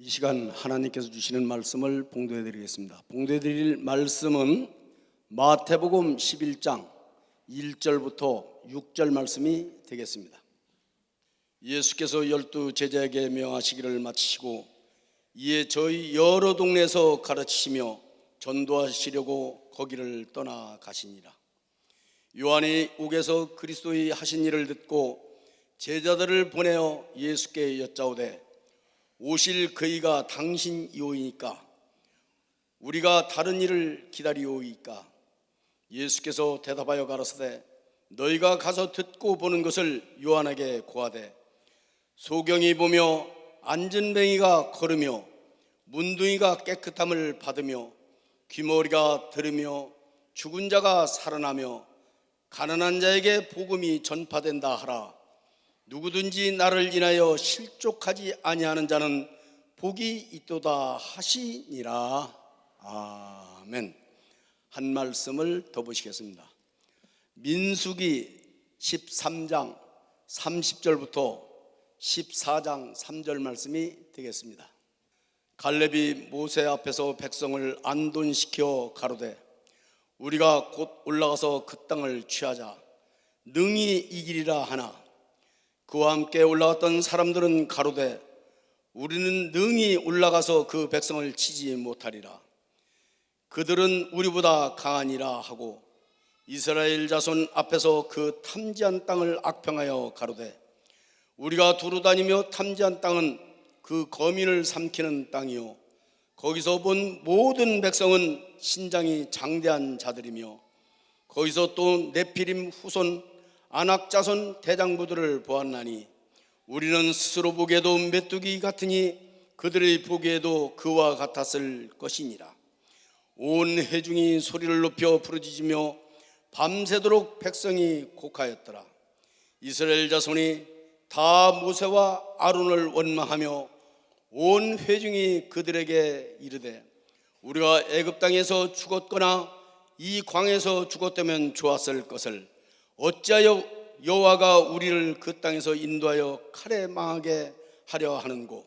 이 시간 하나님께서 주시는 말씀을 봉독해 드리겠습니다. 봉독해 드릴 말씀은 마태복음 11장 1절부터 6절 말씀이 되겠습니다. 예수께서 12 제자에게 명하시기를 마치시고 이에 저희 여러 동네에서 가르치시며 전도하시려고 거기를 떠나가시니라. 요한이 옥에서 그리스도의 하신 일을 듣고 제자들을 보내어 예수께 여짜오되 오실 그이가 당신이오이니까 우리가 다른 일을 기다리오이까? 예수께서 대답하여 가라사대 너희가 가서 듣고 보는 것을 요한에게 고하되 소경이 보며 앉은 뱅이가 걸으며 문둥이가 깨끗함을 받으며 귀머리가 들으며 죽은 자가 살아나며 가난한 자에게 복음이 전파된다 하라. 누구든지 나를 인하여 실족하지 아니하는 자는 복이 있도다 하시니라. 아멘. 한 말씀을 더 보시겠습니다. 민수기 13장 30절부터 14장 3절 말씀이 되겠습니다. 갈렙이 모세 앞에서 백성을 안돈시켜 가로되 우리가 곧 올라가서 그 땅을 취하자 능히 이기리라 하나 그와 함께 올라갔던 사람들은 가로되 우리는 능히 올라가서 그 백성을 치지 못하리라. 그들은 우리보다 강하니라 하고 이스라엘 자손 앞에서 그 탐지한 땅을 악평하여 가로되 우리가 두루다니며 탐지한 땅은 그 거민을 삼키는 땅이요 거기서 본 모든 백성은 신장이 장대한 자들이며 거기서 또 네피림 후손 아낙 자손 대장부들을 보았나니 우리는 스스로 보기에도 메뚜기 같으니 그들의 보기에도 그와 같았을 것이니라. 온 회중이 소리를 높여 부르짖으며 밤새도록 백성이 곡하였더라. 이스라엘 자손이 다 모세와 아론을 원망하며 온 회중이 그들에게 이르되 우리가 애굽 땅에서 죽었거나 이 광에서 죽었다면 좋았을 것을 어찌하여 여호와가 우리를 그 땅에서 인도하여 칼에 망하게 하려 하는고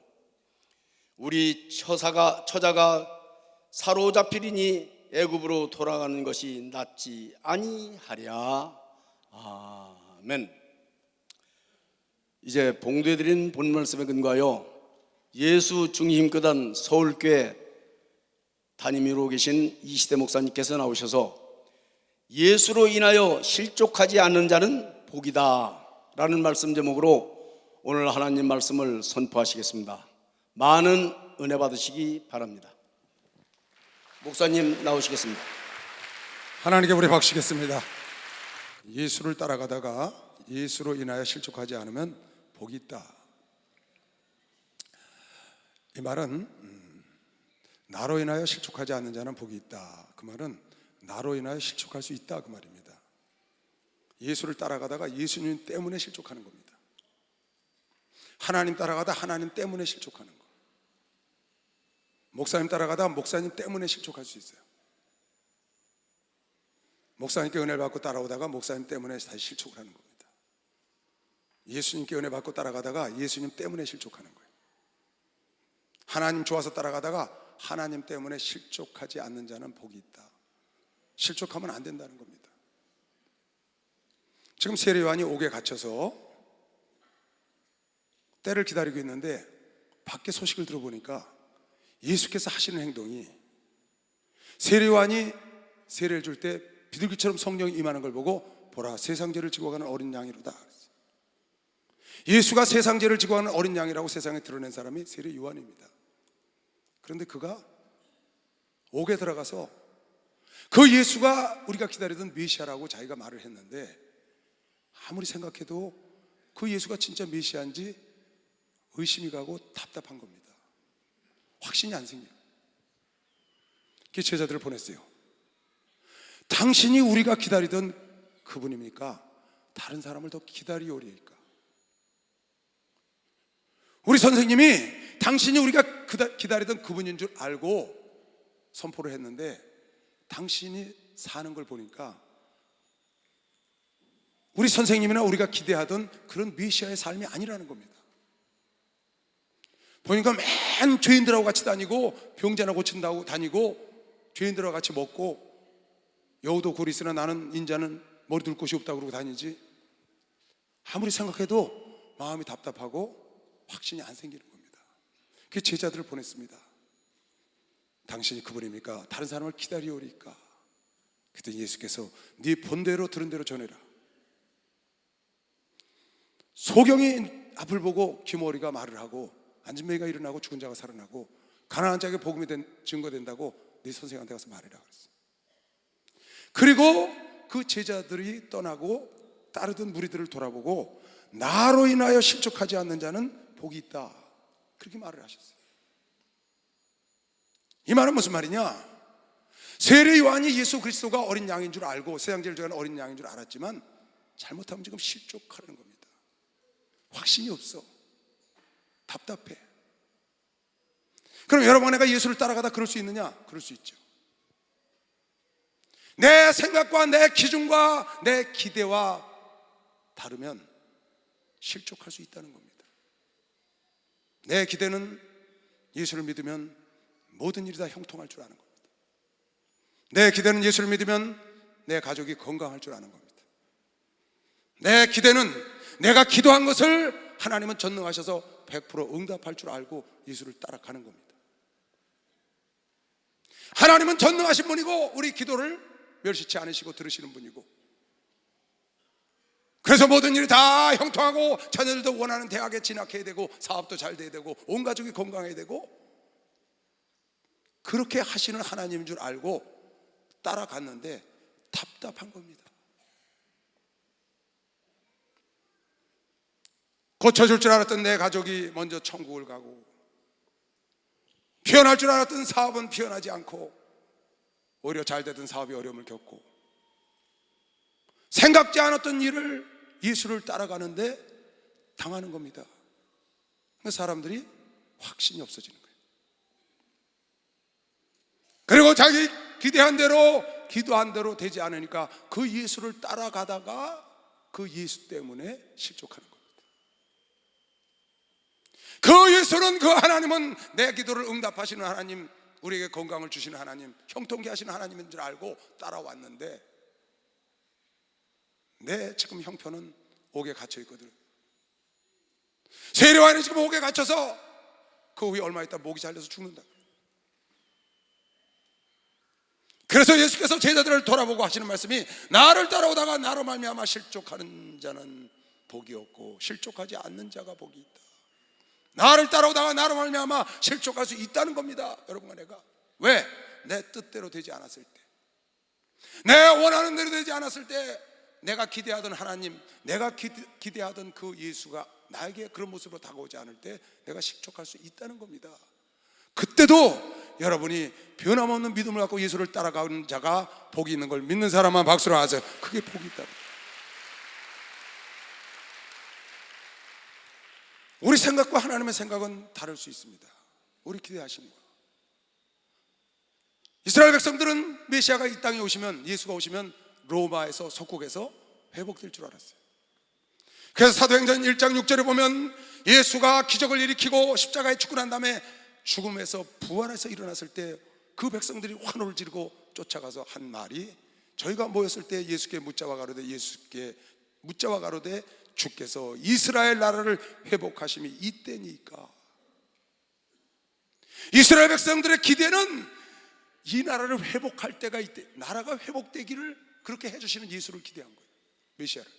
우리 처자가 사로잡히리니 애굽으로 돌아가는 것이 낫지 아니하랴. 아멘. 이제 봉독해드린 본 말씀에 근거하여 예수 중심교단 서울교회 담임으로 계신 이시대 목사님께서 나오셔서 예수로 인하여 실족하지 않는 자는 복이다 라는 말씀 제목으로 오늘 하나님 말씀을 선포하시겠습니다. 많은 은혜 받으시기 바랍니다. 목사님 나오시겠습니다. 하나님께 우리 박수겠습니다. 예수를 따라가다가 예수로 인하여 실족하지 않으면 복이 있다. 이 말은 나로 인하여 실족하지 않는 자는 복이 있다. 그 말은 나로 인하여 실족할 수 있다 그 말입니다. 예수를 따라가다가 예수님 때문에 실족하는 겁니다. 하나님 따라가다 하나님 때문에 실족하는 거. 목사님 따라가다 목사님 때문에 실족할 수 있어요. 목사님께 은혜를 받고 따라오다가 목사님 때문에 다시 실족을 하는 겁니다. 예수님께 은혜 받고 따라가다가 예수님 때문에 실족하는 거예요. 하나님 좋아서 따라가다가 하나님 때문에 실족하지 않는 자는 복이 있다. 실족하면 안 된다는 겁니다. 지금 세례요한이 옥에 갇혀서 때를 기다리고 있는데 밖에 소식을 들어보니까 예수께서 하시는 행동이 세례요한이 세례를 줄 때 비둘기처럼 성령이 임하는 걸 보고 보라 세상 죄를 지고 가는 어린 양이로다. 예수가 세상 죄를 지고 가는 어린 양이라고 세상에 드러낸 사람이 세례요한입니다. 그런데 그가 옥에 들어가서 그 예수가 우리가 기다리던 메시아라고 자기가 말을 했는데 아무리 생각해도 그 예수가 진짜 메시아인지 의심이 가고 답답한 겁니다. 확신이 안 생겨요. 그 제자들을 보냈어요. 당신이 우리가 기다리던 그분입니까? 다른 사람을 더 기다리오리이까? 우리 선생님이 당신이 우리가 기다리던 그분인 줄 알고 선포를 했는데 당신이 사는 걸 보니까 우리 선생님이나 우리가 기대하던 그런 메시아의 삶이 아니라는 겁니다. 보니까 맨 죄인들하고 같이 다니고 병자나 고친다고 다니고 죄인들하고 같이 먹고 여우도 굴이 있으나 나는 인자는 머리 둘 곳이 없다고 그러고 다니지. 아무리 생각해도 마음이 답답하고 확신이 안 생기는 겁니다. 그 제자들을 보냈습니다. 당신이 그분입니까? 다른 사람을 기다리오리까? 그랬더니 예수께서 네 본대로 들은 대로 전해라. 소경이 앞을 보고 귀머리가 말을 하고 앉은 매가 일어나고 죽은 자가 살아나고 가난한 자에게 복음이 증거된다고 네 선생한테 가서 말해라 그랬어요. 그리고 그 제자들이 떠나고 따르던 무리들을 돌아보고 나로 인하여 실족하지 않는 자는 복이 있다, 그렇게 말을 하셨어요. 이 말은 무슨 말이냐? 세례 요한이 예수 그리스도가 어린 양인 줄 알고 세상 제일 좋아하는 어린 양인 줄 알았지만 잘못하면 지금 실족하는 겁니다. 확신이 없어. 답답해. 그럼 여러분, 내가 예수를 따라가다 그럴 수 있느냐? 그럴 수 있죠. 내 생각과 내 기준과 내 기대와 다르면 실족할 수 있다는 겁니다. 내 기대는 예수를 믿으면 모든 일이 다 형통할 줄 아는 겁니다. 내 기대는 예수를 믿으면 내 가족이 건강할 줄 아는 겁니다. 내 기대는 내가 기도한 것을 하나님은 전능하셔서 100% 응답할 줄 알고 예수를 따라가는 겁니다. 하나님은 전능하신 분이고 우리 기도를 멸시치 않으시고 들으시는 분이고, 그래서 모든 일이 다 형통하고 자녀들도 원하는 대학에 진학해야 되고 사업도 잘 돼야 되고 온 가족이 건강해야 되고, 그렇게 하시는 하나님인 줄 알고 따라갔는데 답답한 겁니다. 고쳐줄 줄 알았던 내 가족이 먼저 천국을 가고, 피어날 줄 알았던 사업은 피어나지 않고, 오히려 잘 되던 사업이 어려움을 겪고, 생각지 않았던 일을 예수를 따라가는데 당하는 겁니다. 사람들이 확신이 없어지는 거예요. 그리고 자기 기대한 대로 기도한 대로 되지 않으니까 그 예수를 따라가다가 그 예수 때문에 실족하는 겁니다. 그 예수는, 그 하나님은 내 기도를 응답하시는 하나님, 우리에게 건강을 주시는 하나님, 형통케 하시는 하나님인 줄 알고 따라왔는데 내 지금 형편은 옥에 갇혀 있거든. 세례요한이 지금 옥에 갇혀서 그 후에 얼마 있다 목이 잘려서 죽는다. 그래서 예수께서 제자들을 돌아보고 하시는 말씀이, 나를 따라오다가 나로 말미암아 실족하는 자는 복이 없고 실족하지 않는 자가 복이 있다. 나를 따라오다가 나로 말미암아 실족할 수 있다는 겁니다. 여러분과 내가. 왜? 내 뜻대로 되지 않았을 때, 내 원하는 대로 되지 않았을 때, 내가 기대하던 하나님, 내가 기대하던 그 예수가 나에게 그런 모습으로 다가오지 않을 때 내가 실족할 수 있다는 겁니다. 그때도 여러분이 변함없는 믿음을 갖고 예수를 따라가는 자가 복이 있는 걸 믿는 사람만 박수로 하세요. 그게 복이 있다. 우리 생각과 하나님의 생각은 다를 수 있습니다. 우리 기대하신 거. 이스라엘 백성들은 메시아가 이 땅에 오시면, 예수가 오시면 로마에서, 속국에서 회복될 줄 알았어요. 그래서 사도행전 1장 6절에 보면 예수가 기적을 일으키고 십자가에 죽고 난 다음에 죽음에서 부활해서 일어났을 때 그 백성들이 환호를 지르고 쫓아가서 한 말이, 저희가 모였을 때 예수께 묻자와 가로되 주께서 이스라엘 나라를 회복하심이 이때니까. 이스라엘 백성들의 기대는 이 나라를 회복할 때가 이때, 나라가 회복되기를 그렇게 해주시는 예수를 기대한 거예요, 메시아를.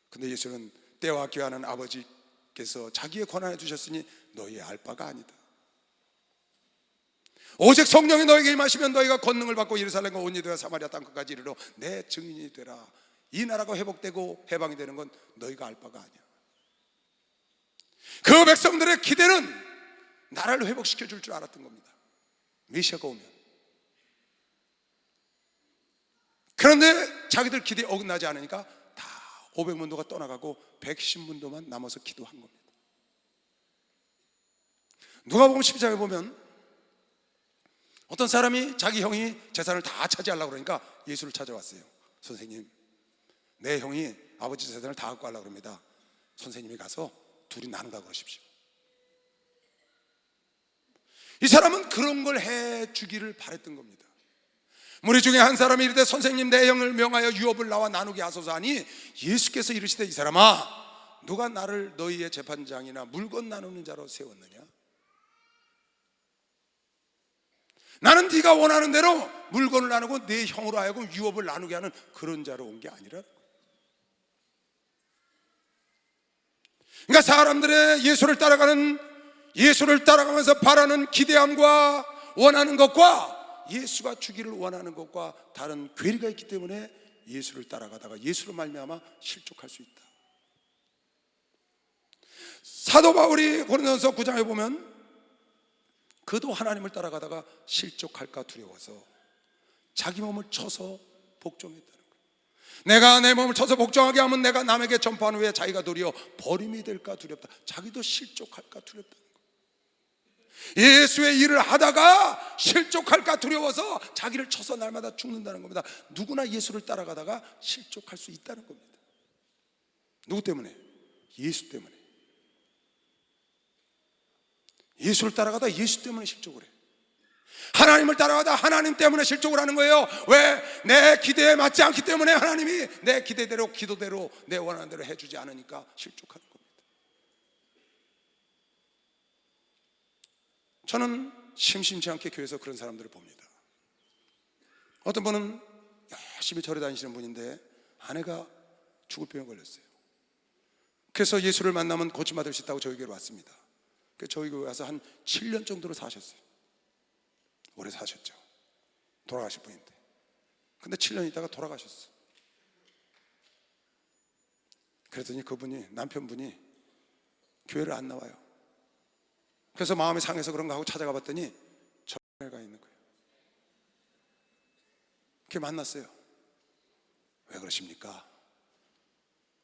근데 예수는 때와 기하는 아버지께서 자기의 권한에 두셨으니 너희 알 바가 아니다. 오직 성령이 너에게 임하시면 너희가 권능을 받고 예루살렘과 온 유대와 사마리아 땅끝까지 이르러 내 증인이 되라. 이 나라가 회복되고 해방이 되는 건 너희가 알 바가 아니야. 그 백성들의 기대는 나라를 회복시켜 줄 줄 알았던 겁니다, 메시아가 오면. 그런데 자기들 기대에 어긋나지 않으니까 다 500문도가 떠나가고 110문도만 남아서 기도한 겁니다. 누가복음 12장에 보면 어떤 사람이 자기 형이 재산을 다 차지하려고 그러니까 예수를 찾아왔어요. 선생님, 내 형이 아버지 재산을 다 갖고 가려고 합니다. 선생님이 가서 둘이 나누다 그러십시오. 이 사람은 그런 걸 해주기를 바랬던 겁니다. 무리 중에 한 사람이 이르되 선생님, 내 영을 명하여 유업을 나와 나누게 하소서 하니 예수께서 이르시되, 이 사람아, 누가 나를 너희의 재판장이나 물건 나누는 자로 세웠느냐? 나는 네가 원하는 대로 물건을 나누고 네 형으로 하여금 유업을 나누게 하는 그런 자로 온 게 아니라. 그러니까 사람들의 예수를 따라가면서 바라는 기대함과 원하는 것과 예수가 주기를 원하는 것과 다른 괴리가 있기 때문에 예수를 따라가다가 예수로 말미암아 실족할 수 있다. 사도 바울이 고린도전서 9장에 보면 그도 하나님을 따라가다가 실족할까 두려워서 자기 몸을 쳐서 복종했다는 거예요. 내가 내 몸을 쳐서 복종하게 하면 내가 남에게 전파한 후에 자기가 도리어 버림이 될까 두렵다. 자기도 실족할까 두렵다는 거예요. 예수의 일을 하다가 실족할까 두려워서 자기를 쳐서 날마다 죽는다는 겁니다. 누구나 예수를 따라가다가 실족할 수 있다는 겁니다. 누구 때문에? 예수 때문에. 예수를 따라가다 예수 때문에 실족을 해. 하나님을 따라가다 하나님 때문에 실족을 하는 거예요. 왜? 내 기대에 맞지 않기 때문에 하나님이 내 기대대로 기도대로 내 원하는 대로 해주지 않으니까 실족하는 겁니다. 저는 심심치 않게 교회에서 그런 사람들을 봅니다. 어떤 분은 열심히 절에 다니시는 분인데 아내가 죽을 병에 걸렸어요. 그래서 예수를 만나면 고침받을 수 있다고 저희 교회로 왔습니다. 그래서 저희 교회 와서 한 7년 정도로 사셨어요. 오래 사셨죠. 돌아가실 분인데. 근데 7년 있다가 돌아가셨어요. 그랬더니 그분이, 남편분이 교회를 안 나와요. 그래서 마음이 상해서 그런가 하고 찾아가 봤더니 절에가 있는 거예요. 그렇게 만났어요. 왜 그러십니까?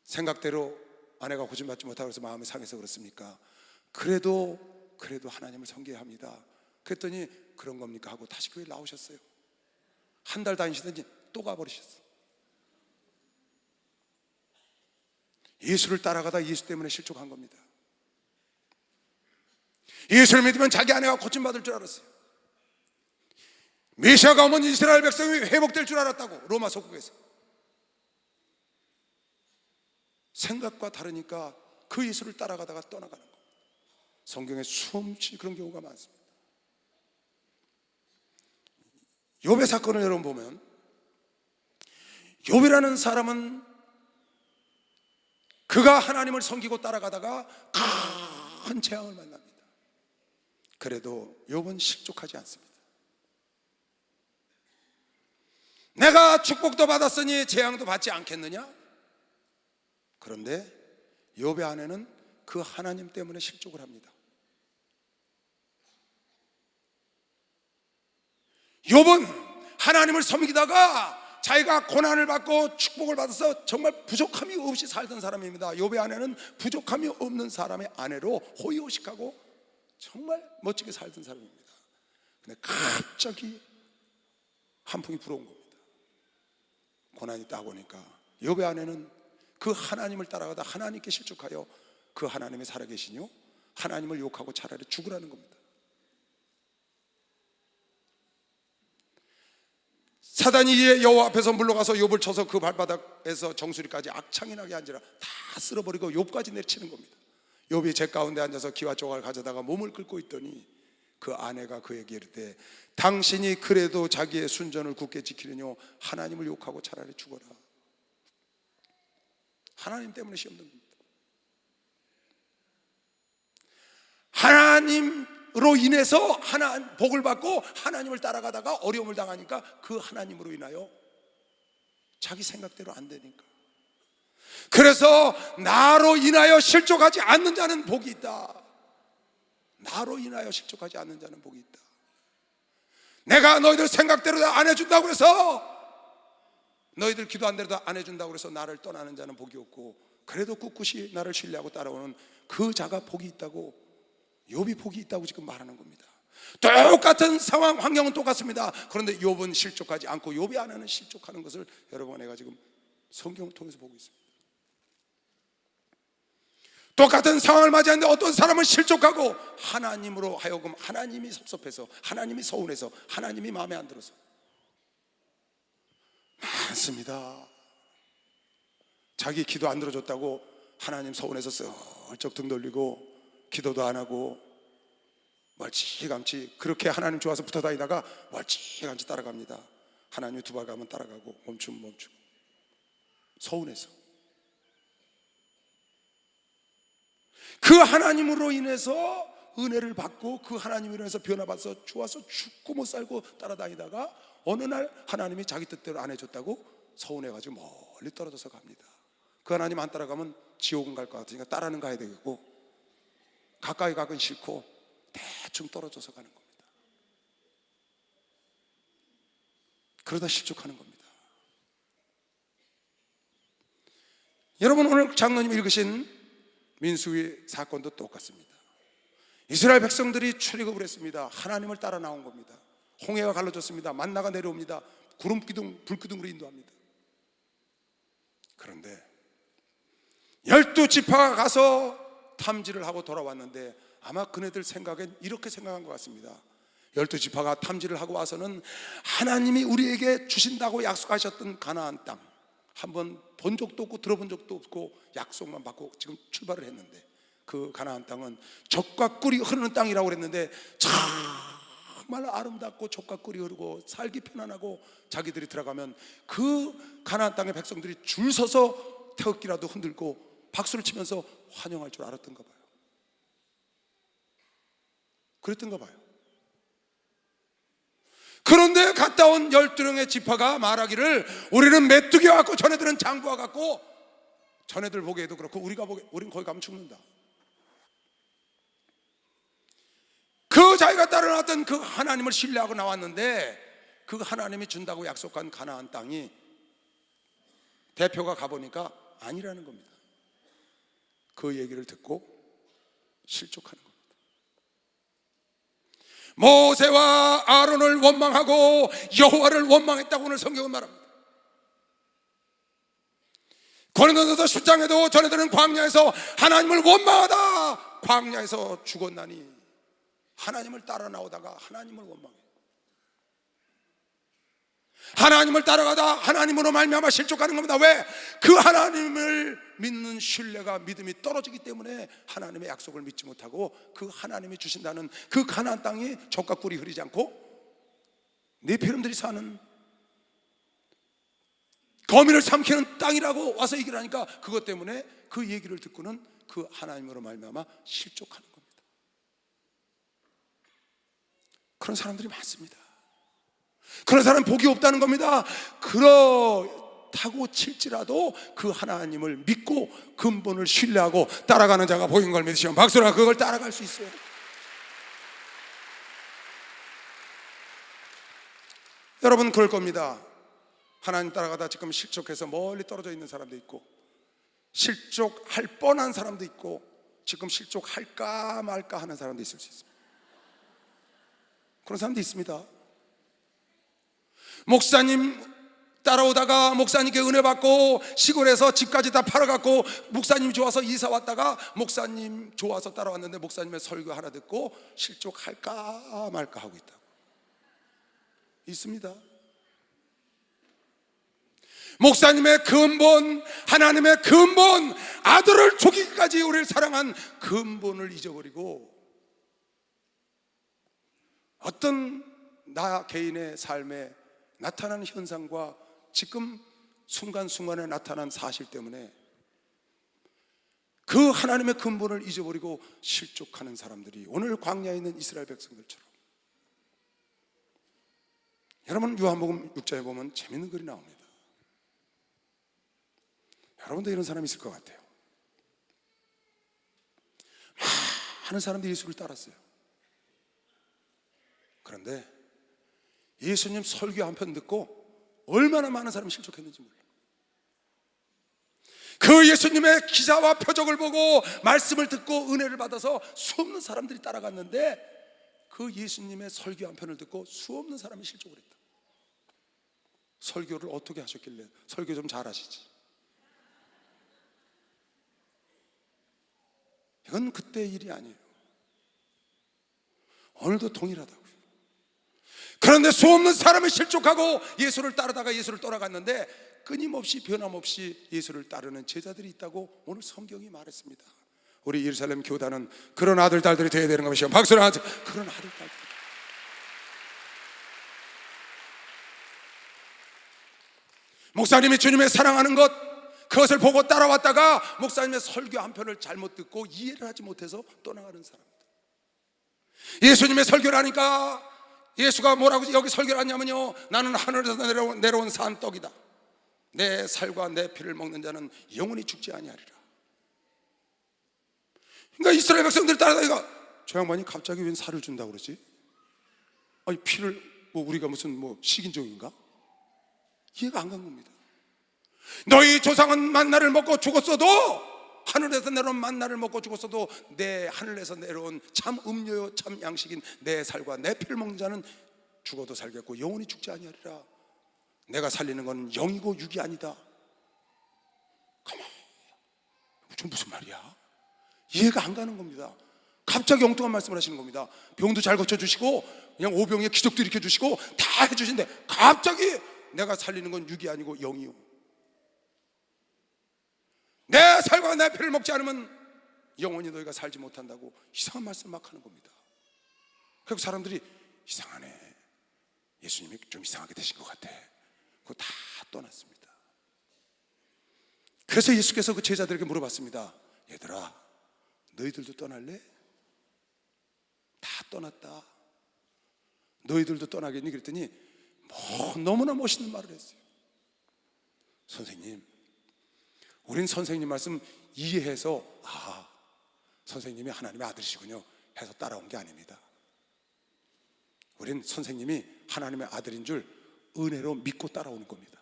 생각대로 아내가 고침받지 못하고 해서 마음이 상해서 그렇습니까? 그래도 하나님을 섬겨야 합니다. 그랬더니 그런 겁니까? 하고 다시 교회 나오셨어요. 한 달 다니시더니 또 가버리셨어요. 예수를 따라가다 예수 때문에 실족한 겁니다. 예수를 믿으면 자기 아내가 고침받을 줄 알았어요. 메시아가 오면 이스라엘 백성이 회복될 줄 알았다고, 로마 속국에서. 생각과 다르니까 그 예수를 따라가다가 떠나가는 거예요. 성경에 수없이 그런 경우가 많습니다. 욥의 사건을 여러분 보면, 욥이라는 사람은 그가 하나님을 섬기고 따라가다가 큰 재앙을 만납니다. 그래도 욥은 실족하지 않습니다. 내가 축복도 받았으니 재앙도 받지 않겠느냐? 그런데 욥의 아내는 그 하나님 때문에 실족을 합니다. 욥은 하나님을 섬기다가 자기가 고난을 받고 축복을 받아서 정말 부족함이 없이 살던 사람입니다. 욥의 아내는 부족함이 없는 사람의 아내로 호의호식하고 정말 멋지게 살던 사람입니다. 근데 갑자기 한풍이 불어온 겁니다. 고난이 딱 오니까 욥의 아내는 그 하나님을 따라가다 하나님께 실족하여 그 하나님이 살아계시뇨? 하나님을 욕하고 차라리 죽으라는 겁니다. 사단이 이에 여호와 앞에서 물러가서 욥을 쳐서 그 발바닥에서 정수리까지 악창이 나게 앉으라 다 쓸어버리고 욥까지 내치는 겁니다. 욥이 제 가운데 앉아서 기와 조각을 가져다가 몸을 긁고 있더니 그 아내가 그에게 이르되 당신이 그래도 자기의 순전을 굳게 지키려뇨? 하나님을 욕하고 차라리 죽어라. 하나님 때문에 시험 든 겁니다. 하나님으로 인해서 복을 받고 하나님을 따라가다가 어려움을 당하니까 그 하나님으로 인하여 자기 생각대로 안 되니까, 그래서 나로 인하여 실족하지 않는 자는 복이 있다. 나로 인하여 실족하지 않는 자는 복이 있다. 내가 너희들 생각대로 안 해준다고 해서, 너희들 기도한 대로 안 해준다고 해서 나를 떠나는 자는 복이 없고, 그래도 꿋꿋이 나를 신뢰하고 따라오는 그 자가 복이 있다고, 욥이 복이 있다고 지금 말하는 겁니다. 똑같은 상황, 환경은 똑같습니다. 그런데 욥은 실족하지 않고 욥이 아내는 실족하는 것을 여러분, 내가 지금 성경을 통해서 보고 있습니다. 똑같은 상황을 맞이하는데 어떤 사람은 실족하고 하나님으로 하여금 하나님이 섭섭해서, 하나님이 서운해서, 하나님이 마음에 안 들어서 많습니다. 자기 기도 안 들어줬다고 하나님 서운해서 슬쩍 등 돌리고 기도도 안 하고 멀찌감치 그렇게 하나님 좋아서 붙어 다니다가 멀찌감치 따라갑니다. 하나님이 두 발 가면 따라가고 멈추고 서운해서. 그 하나님으로 인해서 은혜를 받고 그 하나님으로 인해서 변화받아서 좋아서 죽고 못 살고 따라다니다가 어느 날 하나님이 자기 뜻대로 안 해줬다고 서운해가지고 멀리 떨어져서 갑니다. 그 하나님 안 따라가면 지옥은 갈 것 같으니까 따라는 가야 되겠고, 가까이 가긴 싫고 대충 떨어져서 가는 겁니다. 그러다 실족하는 겁니다. 여러분, 오늘 장로님이 읽으신 민수기 사건도 똑같습니다. 이스라엘 백성들이 출애굽을 했습니다. 하나님을 따라 나온 겁니다. 홍해가 갈라졌습니다. 만나가 내려옵니다. 구름 기둥, 불 기둥으로 인도합니다. 그런데 12지파가 가서 탐지를 하고 돌아왔는데 아마 그네들 생각엔 이렇게 생각한 것 같습니다. 12지파가 탐지를 하고 와서는 하나님이 우리에게 주신다고 약속하셨던 가나안 땅 한번 본 적도 없고 들어본 적도 없고 약속만 받고 지금 출발을 했는데, 그 가나안 땅은 젖과 꿀이 흐르는 땅이라고 그랬는데 정말 아름답고 젖과 꿀이 흐르고 살기 편안하고, 자기들이 들어가면 그 가나안 땅의 백성들이 줄 서서 태극기라도 흔들고 박수를 치면서 환영할 줄 알았던가 봐요. 그랬던가 봐요. 그런데 갔다 온 12명의 지파가 말하기를 우리는 메뚜기 같고 전애들은 장부와 같고, 전애들 보기에도 그렇고 우리가 보기에 우리는 거기 가면 죽는다. 그 자기가 따라놨던 그 하나님을 신뢰하고 나왔는데 그 하나님이 준다고 약속한 가나안 땅이 대표가 가보니까 아니라는 겁니다. 그 얘기를 듣고 실족하는 겁니다. 모세와 아론을 원망하고 여호와를 원망했다고 오늘 성경은 말합니다. 고린도전서 10장에도 전에들은 광야에서 하나님을 원망하다 광야에서 죽었나니, 하나님을 따라 나오다가 하나님을 원망해. 하나님을 따라가다 하나님으로 말미암아 실족하는 겁니다. 왜? 그 하나님을 믿는 신뢰가, 믿음이 떨어지기 때문에 하나님의 약속을 믿지 못하고 그 하나님이 주신다는 그 가나안 땅이 젖과 꿀이 흐르지 않고 네 피름들이 사는 거미를 삼키는 땅이라고 와서 얘기를 하니까 그것 때문에 그 얘기를 듣고는 그 하나님으로 말미암아 실족하는 겁니다. 그런 사람들이 많습니다. 그런 사람 복이 없다는 겁니다. 그렇다고 칠지라도 그 하나님을 믿고 근본을 신뢰하고 따라가는 자가 복인 걸 믿으시면 박수라 그걸 따라갈 수 있어요. 여러분, 그럴 겁니다. 하나님 따라가다 지금 실족해서 멀리 떨어져 있는 사람도 있고, 실족할 뻔한 사람도 있고, 지금 실족할까 말까 하는 사람도 있을 수 있습니다. 그런 사람도 있습니다. 목사님 따라오다가 목사님께 은혜 받고 시골에서 집까지 다 팔아갖고 목사님 좋아서 이사 왔다가 목사님 좋아서 따라왔는데 목사님의 설교 하나 듣고 실족할까 말까 하고 있다. 있습니다. 목사님의 근본, 하나님의 근본, 아들을 죽이기까지 우리를 사랑한 근본을 잊어버리고 어떤 나 개인의 삶에 나타나는 현상과 지금 순간순간에 나타난 사실 때문에 그 하나님의 근본을 잊어버리고 실족하는 사람들이 오늘 광야에 있는 이스라엘 백성들처럼. 여러분, 요한복음 6장에 보면 재밌는 글이 나옵니다. 여러분도 이런 사람이 있을 것 같아요. 많은 사람들이 예수를 따랐어요. 그런데 예수님 설교 한 편 듣고 얼마나 많은 사람이 실족했는지 몰라요. 그 예수님의 기사와 표적을 보고 말씀을 듣고 은혜를 받아서 수없는 사람들이 따라갔는데 그 예수님의 설교 한 편을 듣고 수없는 사람이 실족을 했다. 설교를 어떻게 하셨길래? 설교 좀 잘하시지. 이건 그때 일이 아니에요. 오늘도 동일하다고요. 그런데 수없는 사람이 실족하고 예수를 따르다가 예수를 떠나갔는데 끊임없이 변함없이 예수를 따르는 제자들이 있다고 오늘 성경이 말했습니다. 우리 예루살렘 교단은 그런 아들 딸들이 되어야 되는 것이요. 박수를 하세요. 그런 아들 딸들. 목사님이 주님의 사랑하는 것, 그것을 보고 따라왔다가 목사님의 설교 한 편을 잘못 듣고 이해를 하지 못해서 떠나가는 사람들. 예수님의 설교를 하니까 예수가 뭐라고 여기 설교를 하냐면요, 나는 하늘에서 내려온 산 떡이다. 내 살과 내 피를 먹는 자는 영원히 죽지 아니하리라. 그러니까 이스라엘 백성들 따라다니까 저 양반이 갑자기 웬 살을 준다고 그러지? 아니 피를 뭐 우리가 무슨 뭐 식인종인가? 이해가 안 간 겁니다. 너희 조상은 만나를 먹고 죽었어도, 하늘에서 내려온 만나를 먹고 죽었어도 내 하늘에서 내려온 참 음료요 참 양식인 내 살과 내 피를 먹는 자는 죽어도 살겠고 영원히 죽지 아니하리라. 내가 살리는 건 영이고 육이 아니다. 가만, 좀 무슨 말이야? 이해가 안 가는 겁니다. 갑자기 엉뚱한 말씀을 하시는 겁니다. 병도 잘 고쳐주시고 그냥 오병이에 기적도 일으켜주시고 다 해주신데 갑자기 내가 살리는 건 육이 아니고 영이요, 내 살과 내 피를 먹지 않으면 영원히 너희가 살지 못한다고 이상한 말씀 막 하는 겁니다. 그리고 사람들이 이상하네, 예수님이 좀 이상하게 되신 것 같아. 그거 다 떠났습니다. 그래서 예수께서 그 제자들에게 물어봤습니다. 얘들아, 너희들도 떠날래? 다 떠났다. 너희들도 떠나겠니? 그랬더니 너무나 멋있는 말을 했어요. 선생님, 우린 선생님 말씀 이해해서 선생님이 하나님의 아들이시군요 해서 따라온 게 아닙니다. 우린 선생님이 하나님의 아들인 줄 은혜로 믿고 따라오는 겁니다.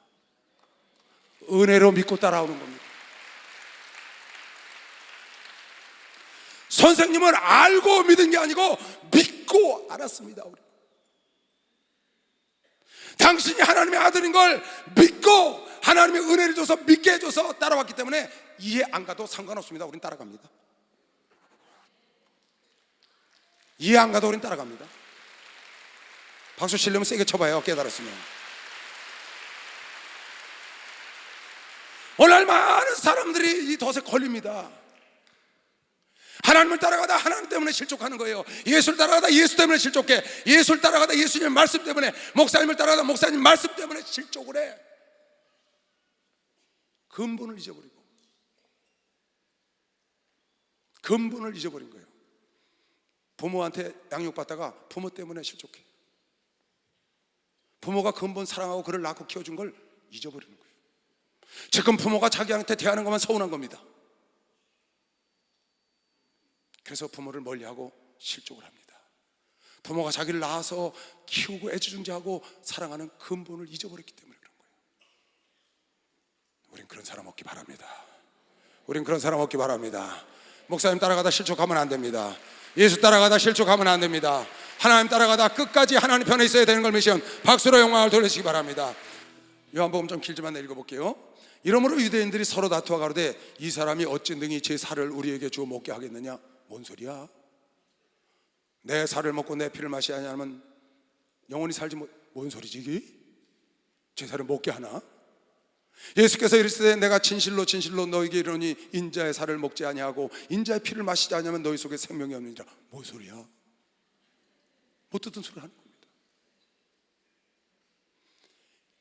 은혜로 믿고 따라오는 겁니다. 선생님은 알고 믿은 게 아니고 믿고 알았습니다. 우리. 당신이 하나님의 아들인 걸 믿고 하나님의 은혜를 줘서 믿게 해줘서 따라왔기 때문에 이해 안 가도 상관없습니다. 우린 따라갑니다. 이해 안 가도 우린 따라갑니다. 박수 치려면 세게 쳐봐요. 깨달았으면. 오늘 많은 사람들이 이 덫에 걸립니다. 하나님을 따라가다 하나님 때문에 실족하는 거예요. 예수를 따라가다 예수 때문에 실족해. 예수를 따라가다 예수님의 말씀 때문에, 목사님을 따라가다 목사님 말씀 때문에 실족을 해. 근본을 잊어버리고, 근본을 잊어버린 거예요. 부모한테 양육받다가 부모 때문에 실족해. 부모가 근본 사랑하고 그를 낳고 키워준 걸 잊어버리는 거예요. 지금 부모가 자기한테 대하는 것만 서운한 겁니다. 그래서 부모를 멀리하고 실족을 합니다. 부모가 자기를 낳아서 키우고 애지중지하고 사랑하는 근본을 잊어버렸기 때문에 그런 거예요. 우린 그런 사람 없기 바랍니다. 우린 그런 사람 없기 바랍니다. 목사님 따라가다 실족하면 안 됩니다. 예수 따라가다 실족하면 안 됩니다. 하나님 따라가다 끝까지 하나님 편에 있어야 되는 걸 미션 박수로 영광을 돌리시기 바랍니다. 요한복음 좀 길지만 읽어볼게요. 이러므로 유대인들이 서로 다투어 가로되 이 사람이 어찌 능히 제 살을 우리에게 주어 먹게 하겠느냐? 뭔 소리야? 내 살을 먹고 내 피를 마시지 않으면 영원히 살지 뭔 소리지 이게? 제 살을 먹게 하나? 예수께서 이르시되 내가 진실로 진실로 너희에게 이르노니 인자의 살을 먹지 아니하고 인자의 피를 마시지 않으면 너희 속에 생명이 없느니라. 뭔 소리야? 못 듣던 소리를 하는 겁니다.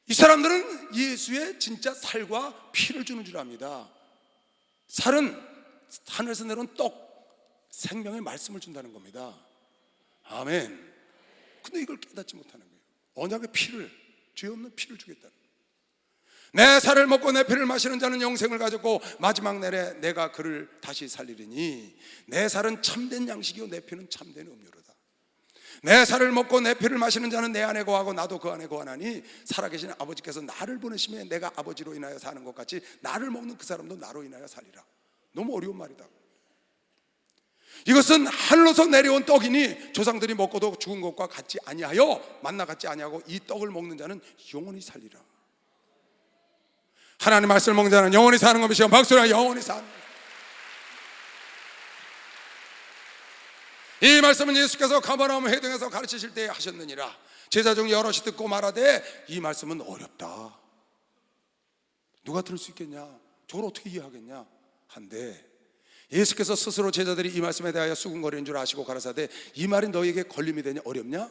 이 사람들은 예수의 진짜 살과 피를 주는 줄 압니다. 살은 하늘에서 내려온 떡, 생명의 말씀을 준다는 겁니다. 아멘. 근데 이걸 깨닫지 못하는 거예요. 언약의 피를, 죄 없는 피를 주겠다는 거예요. 내 살을 먹고 내 피를 마시는 자는 영생을 가졌고 마지막 날에 내가 그를 다시 살리리니 내 살은 참된 양식이요 내 피는 참된 음료로다. 내 살을 먹고 내 피를 마시는 자는 내 안에 거하고 나도 그 안에 거하나니 살아계신 아버지께서 나를 보내심에 내가 아버지로 인하여 사는 것 같이 나를 먹는 그 사람도 나로 인하여 살리라. 너무 어려운 말이다. 이것은 하늘로서 내려온 떡이니 조상들이 먹고도 죽은 것과 같지 아니하여 만나 같지 아니하고 이 떡을 먹는 자는 영원히 살리라. 하나님 말씀을 먹는 자는 영원히 사는 것이요 박수라 영원히 사는 것. 이 말씀은 예수께서 가버나움 회당에서 가르치실 때 하셨느니라. 제자 중 여럿이 듣고 말하되 이 말씀은 어렵다. 누가 들을 수 있겠냐? 저걸 어떻게 이해하겠냐? 한데 예수께서 스스로 제자들이 이 말씀에 대하여 수군거리는 줄 아시고 가라사대 이 말이 너희에게 걸림이 되냐? 어렵냐?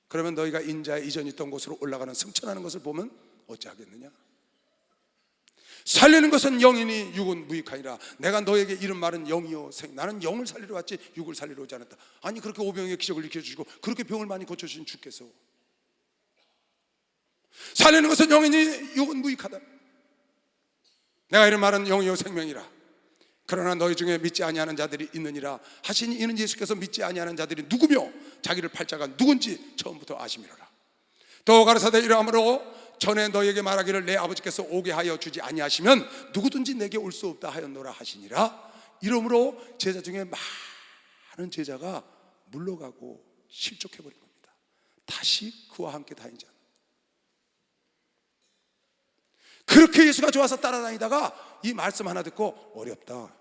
그러면 너희가 인자의 이전 있던 곳으로 올라가는 승천하는 것을 보면 어찌하겠느냐? 살리는 것은 영이니 육은 무익하니라. 내가 너에게 이런 말은 영이요 나는 영을 살리러 왔지 육을 살리러 오지 않았다. 아니 그렇게 오병이의 기적을 일으켜주시고 그렇게 병을 많이 고쳐주신 주께서 살리는 것은 영이니 육은 무익하다. 내가 이런 말은 영이요 생명이라. 그러나 너희 중에 믿지 아니하는 자들이 있느니라 하시니 이는 예수께서 믿지 아니하는 자들이 누구며 자기를 팔자가 누군지 처음부터 아심이로라. 또 가라사대 이러함으로 전에 너희에게 말하기를 내 아버지께서 오게 하여 주지 아니하시면 누구든지 내게 올 수 없다 하였노라 하시니라. 이러므로 제자 중에 많은 제자가 물러가고 실족해버린 겁니다. 다시 그와 함께 다니지 않아. 그렇게 예수가 좋아서 따라다니다가 이 말씀 하나 듣고 어렵다,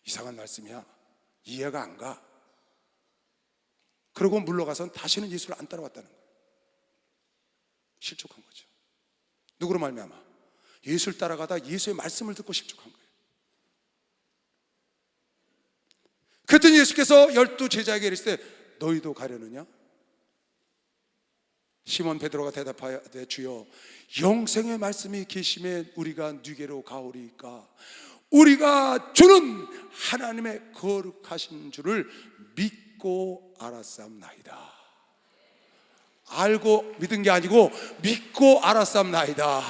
이상한 말씀이야, 이해가 안 가. 그러고 물러가선 다시는 예수를 안 따라왔다는 거예요. 실족한 거죠. 누구로 말미암아? 예수를 따라가다 예수의 말씀을 듣고 실족한 거예요. 그랬더니 예수께서 12 제자에게 이르시되 너희도 가려느냐? 시몬 베드로가 대답하되 주여 영생의 말씀이 계심에 우리가 누게로 가오리이까? 우리가 주는 하나님의 거룩하신 줄을 믿고 알았사옵나이다. 알고 믿은 게 아니고 믿고 알았사옵나이다.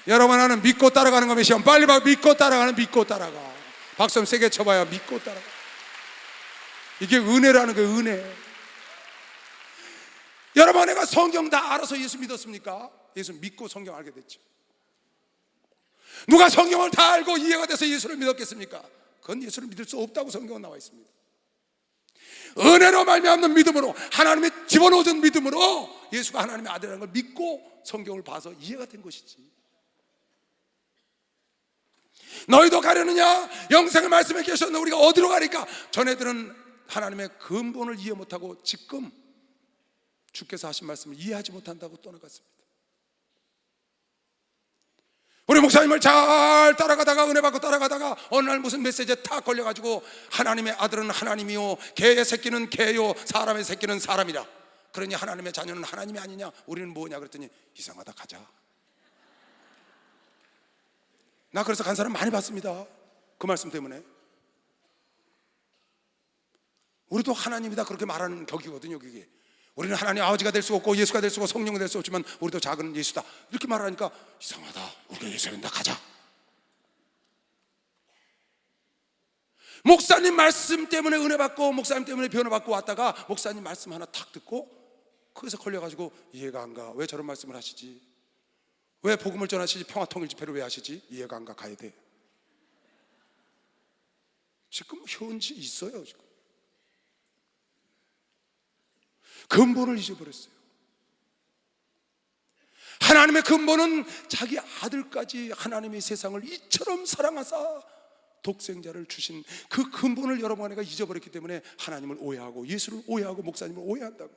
여러분, 하나는 믿고 따라가는 겁니다. 시험 빨리 봐. 믿고 따라가는, 믿고 따라가. 박수 좀 세게 쳐봐요. 믿고 따라가. 이게 은혜라는 거예요. 은혜. 여러분, 내가 성경 다 알아서 예수 믿었습니까? 예수 믿고 성경 알게 됐죠. 누가 성경을 다 알고 이해가 돼서 예수를 믿었겠습니까? 그건 예수를 믿을 수 없다고 성경은 나와 있습니다. 은혜로 말미암는 믿음으로, 하나님의 집어넣어준 믿음으로 예수가 하나님의 아들이라는 걸 믿고 성경을 봐서 이해가 된 것이지. 너희도 가려느냐? 영생의 말씀에 계셨는데 우리가 어디로 가니까? 전애들은 하나님의 근본을 이해 못하고 지금 주께서 하신 말씀을 이해하지 못한다고 떠나갔습니다. 우리 목사님을 잘 따라가다가, 은혜 받고 따라가다가 어느 날 무슨 메시지에 탁 걸려가지고 하나님의 아들은 하나님이요, 개의 새끼는 개요, 사람의 새끼는 사람이라. 그러니 하나님의 자녀는 하나님이 아니냐? 우리는 뭐냐? 그랬더니 이상하다, 가자. 나 그래서 간 사람 많이 봤습니다. 그 말씀 때문에. 우리도 하나님이다 그렇게 말하는 격이거든요. 그게 우리는 하나님 아버지가 될 수 없고 예수가 될 수 없고 성령이 될 수 없지만 우리도 작은 예수다 이렇게 말하니까 이상하다, 우리가 예수님다, 가자. 목사님 말씀 때문에 은혜 받고 목사님 때문에 변화 받고 왔다가 목사님 말씀 하나 탁 듣고 거기서 걸려가지고 이해가 안 가. 왜 저런 말씀을 하시지? 왜 복음을 전하시지? 평화통일 집회를 왜 하시지? 이해가 안 가. 가야 돼. 지금 현지 있어요. 지금 근본을 잊어버렸어요. 하나님의 근본은 자기 아들까지 하나님의 세상을 이처럼 사랑하사 독생자를 주신 그 근본을 여러분 안에가 잊어버렸기 때문에 하나님을 오해하고 예수를 오해하고 목사님을 오해한다고,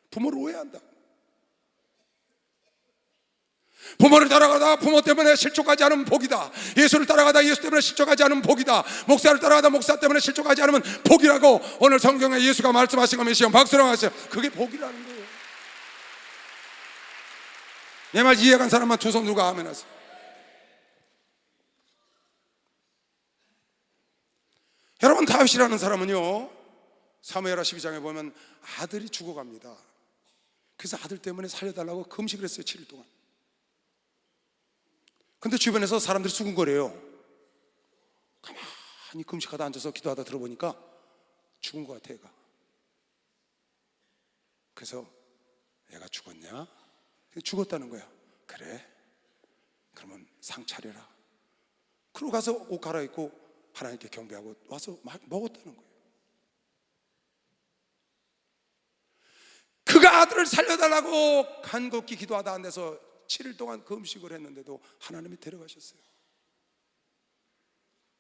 부모를 오해한다고. 부모를 따라가다 부모 때문에 실족하지 않으면 복이다. 예수를 따라가다 예수 때문에 실족하지 않으면 복이다. 목사를 따라가다 목사 때문에 실족하지 않으면 복이라고 오늘 성경에 예수가 말씀하신 겁니다. 시험 박수랑 하세요. 그게 복이라는 거예요. 내 말 이해간 사람만 두 손 들고 아멘 하세요. 여러분, 다윗이라는 사람은요, 사무엘하 12장에 보면 아들이 죽어갑니다. 그래서 아들 때문에 살려달라고 금식을 했어요. 7일 동안. 근데 주변에서 사람들이 수군거려요. 가만히 금식하다 앉아서 기도하다 들어보니까 죽은 것 같아, 애가. 그래서 애가 죽었냐? 죽었다는 거야. 그래? 그러면 상 차려라. 그러고 가서 옷 갈아입고 하나님께 경배하고 와서 막 먹었다는 거예요. 그가 아들을 살려달라고 간곡히 기도하다 앉아서 7일 동안 금식을 했는데도 하나님이 데려가셨어요.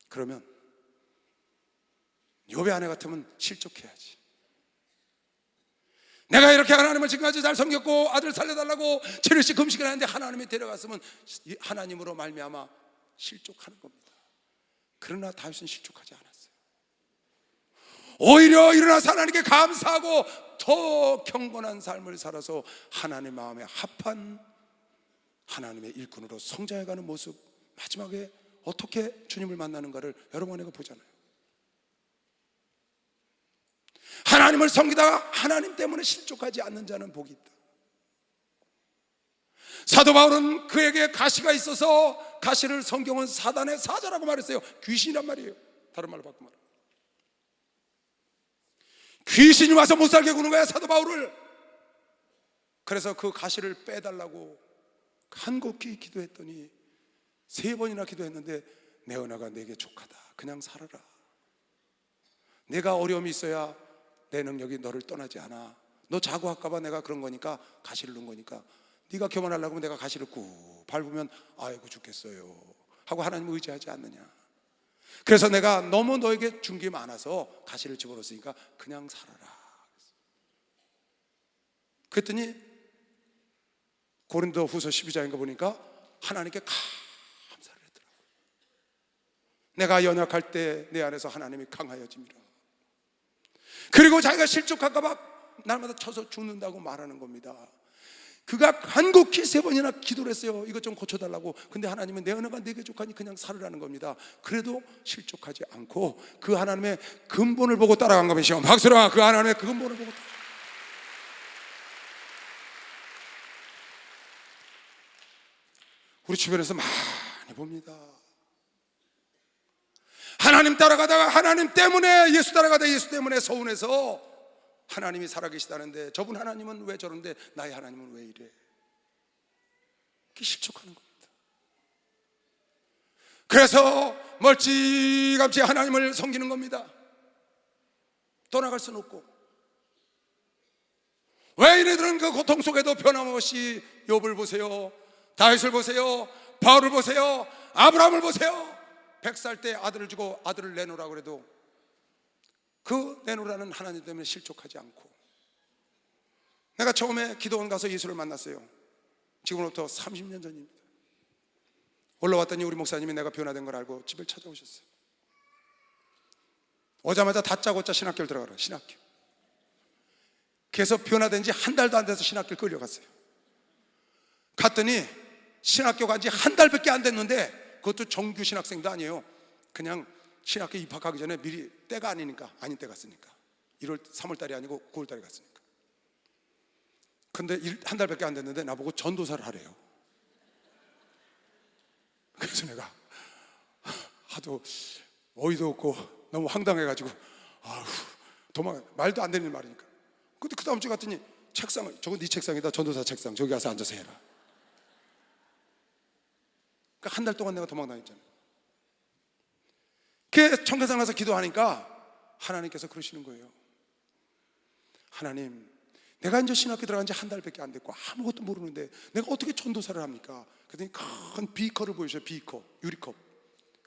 그러면 욥의 아내 같으면 실족해야지. 내가 이렇게 하나님을 지금까지 잘 섬겼고 아들 살려달라고 7일씩 금식을 하는데 하나님이 데려갔으면 하나님으로 말미암아 실족하는 겁니다. 그러나 다윗은 실족하지 않았어요. 오히려 일어나서 하나님께 감사하고 더 경건한 삶을 살아서 하나님의 마음에 합한 하나님의 일꾼으로 성장해가는 모습, 마지막에 어떻게 주님을 만나는가를 여러분 내가 보잖아요. 하나님을 섬기다가 하나님 때문에 실족하지 않는 자는 복이 있다. 사도 바울은 그에게 가시가 있어서, 가시를 성경은 사단의 사자라고 말했어요. 귀신이란 말이에요. 다른 말로 바꾸면 귀신이 와서 못 살게 구는 거야, 사도 바울을. 그래서 그 가시를 빼달라고 간곡히 기도했더니 3번이나 기도했는데, 내 은혜가 내게 족하다, 그냥 살아라. 내가 어려움이 있어야 내 능력이 너를 떠나지 않아. 너 자고 할까봐 내가 그런 거니까, 가시를 넣은 거니까. 네가 교만하려고 하면 내가 가시를 꾹 밟으면 아이고 죽겠어요 하고 하나님을 의지하지 않느냐. 그래서 내가 너무 너에게 준 게 많아서 가시를 집어넣었으니까 그냥 살아라. 그랬더니 고린도 후서 12장인가 보니까 하나님께 감사를 했더라고요. 내가 연약할 때 내 안에서 하나님이 강하여짐이라. 그리고 자기가 실족할까봐 날마다 쳐서 죽는다고 말하는 겁니다. 그가 간곡히 3번이나 기도를 했어요. 이것 좀 고쳐달라고. 근데 하나님은 내 은혜가 내게 족하니 그냥 살으라는 겁니다. 그래도 실족하지 않고 그 하나님의 근본을 보고 따라간 겁니다. 박수라. 그 하나님의 근본을 보고 따라간. 우리 주변에서 많이 봅니다. 하나님 따라가다가 하나님 때문에, 예수 따라가다가 예수 때문에 서운해서 하나님이 살아계시다는데 저분 하나님은 왜 저런데 나의 하나님은 왜 이래? 그게 실족하는 겁니다. 그래서 멀찌감치 하나님을 섬기는 겁니다. 떠나갈 수는 없고. 왜 이네들은 그 고통 속에도 변함없이 욥을 보세요, 다윗을 보세요, 바울을 보세요, 아브라함을 보세요. 100살 때 아들을 주고 아들을 내놓으라고 그래도 그 내놓으라는 하나님 때문에 실족하지 않고. 내가 처음에 기도원 가서 예수를 만났어요. 지금부터 30년 전입니다. 올라왔더니 우리 목사님이 내가 변화된 걸 알고 집을 찾아오셨어요. 오자마자 다짜고짜 신학교를 들어가라, 신학교. 그래서 변화된 지 한 달도 안 돼서 신학교를 끌려갔어요. 갔더니 신학교 간 지 한 달밖에 안 됐는데, 그것도 정규 신학생도 아니에요. 그냥 신학교 입학하기 전에 미리, 때가 아니니까, 아닌 때 갔으니까 1월 3월달이 아니고 9월달에 갔으니까. 근데 한 달밖에 안 됐는데 나보고 전도사를 하래요. 그래서 내가 하도 어이도 없고 너무 황당해가지고 말도 안 되는 말이니까. 근데 그 다음 주에 갔더니 책상을, 저거 네 책상이다, 전도사 책상, 저기 가서 앉아서 해라. 그러니까 한 달 동안 내가 도망다녔잖아요. 그 청계산 가서 기도하니까 하나님께서 그러시는 거예요. 하나님, 내가 이제 신학교 들어간 지 한 달밖에 안 됐고 아무것도 모르는데 내가 어떻게 전도사를 합니까? 그랬더니 큰 비커를 보여줘요. 비커, 유리컵.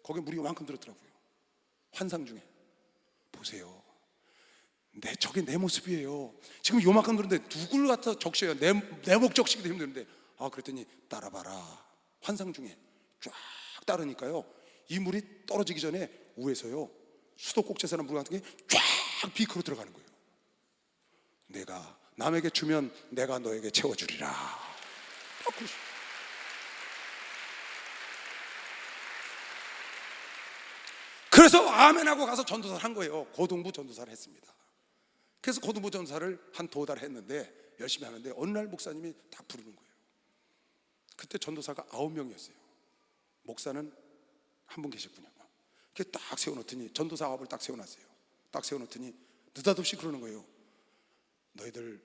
거기에 물이 이만큼 들었더라고요. 환상 중에. 보세요, 저게 내 모습이에요. 지금 요만큼 들었는데 누굴 갖다 적셔요? 내 목 적시기도 힘든데. 그랬더니 따라봐라. 환상 중에 쫙 따르니까요, 이 물이 떨어지기 전에 위에서요 수도꼭지에서는 물 같은 게 쫙 비커로 들어가는 거예요. 내가 남에게 주면 내가 너에게 채워주리라. 그래서 아멘하고 가서 전도사를 한 거예요. 고등부 전도사를 했습니다. 그래서 고등부 전도사를 한 2달 했는데, 열심히 하는데 어느 날 목사님이 딱 부르는 거예요. 그때 전도사가 9명이었어요 목사는 한 분 계셨군요. 그게 딱 세워놓더니, 전도사 아홉을 딱 세워놨어요. 딱 세워놓더니 느닷없이 그러는 거예요. 너희들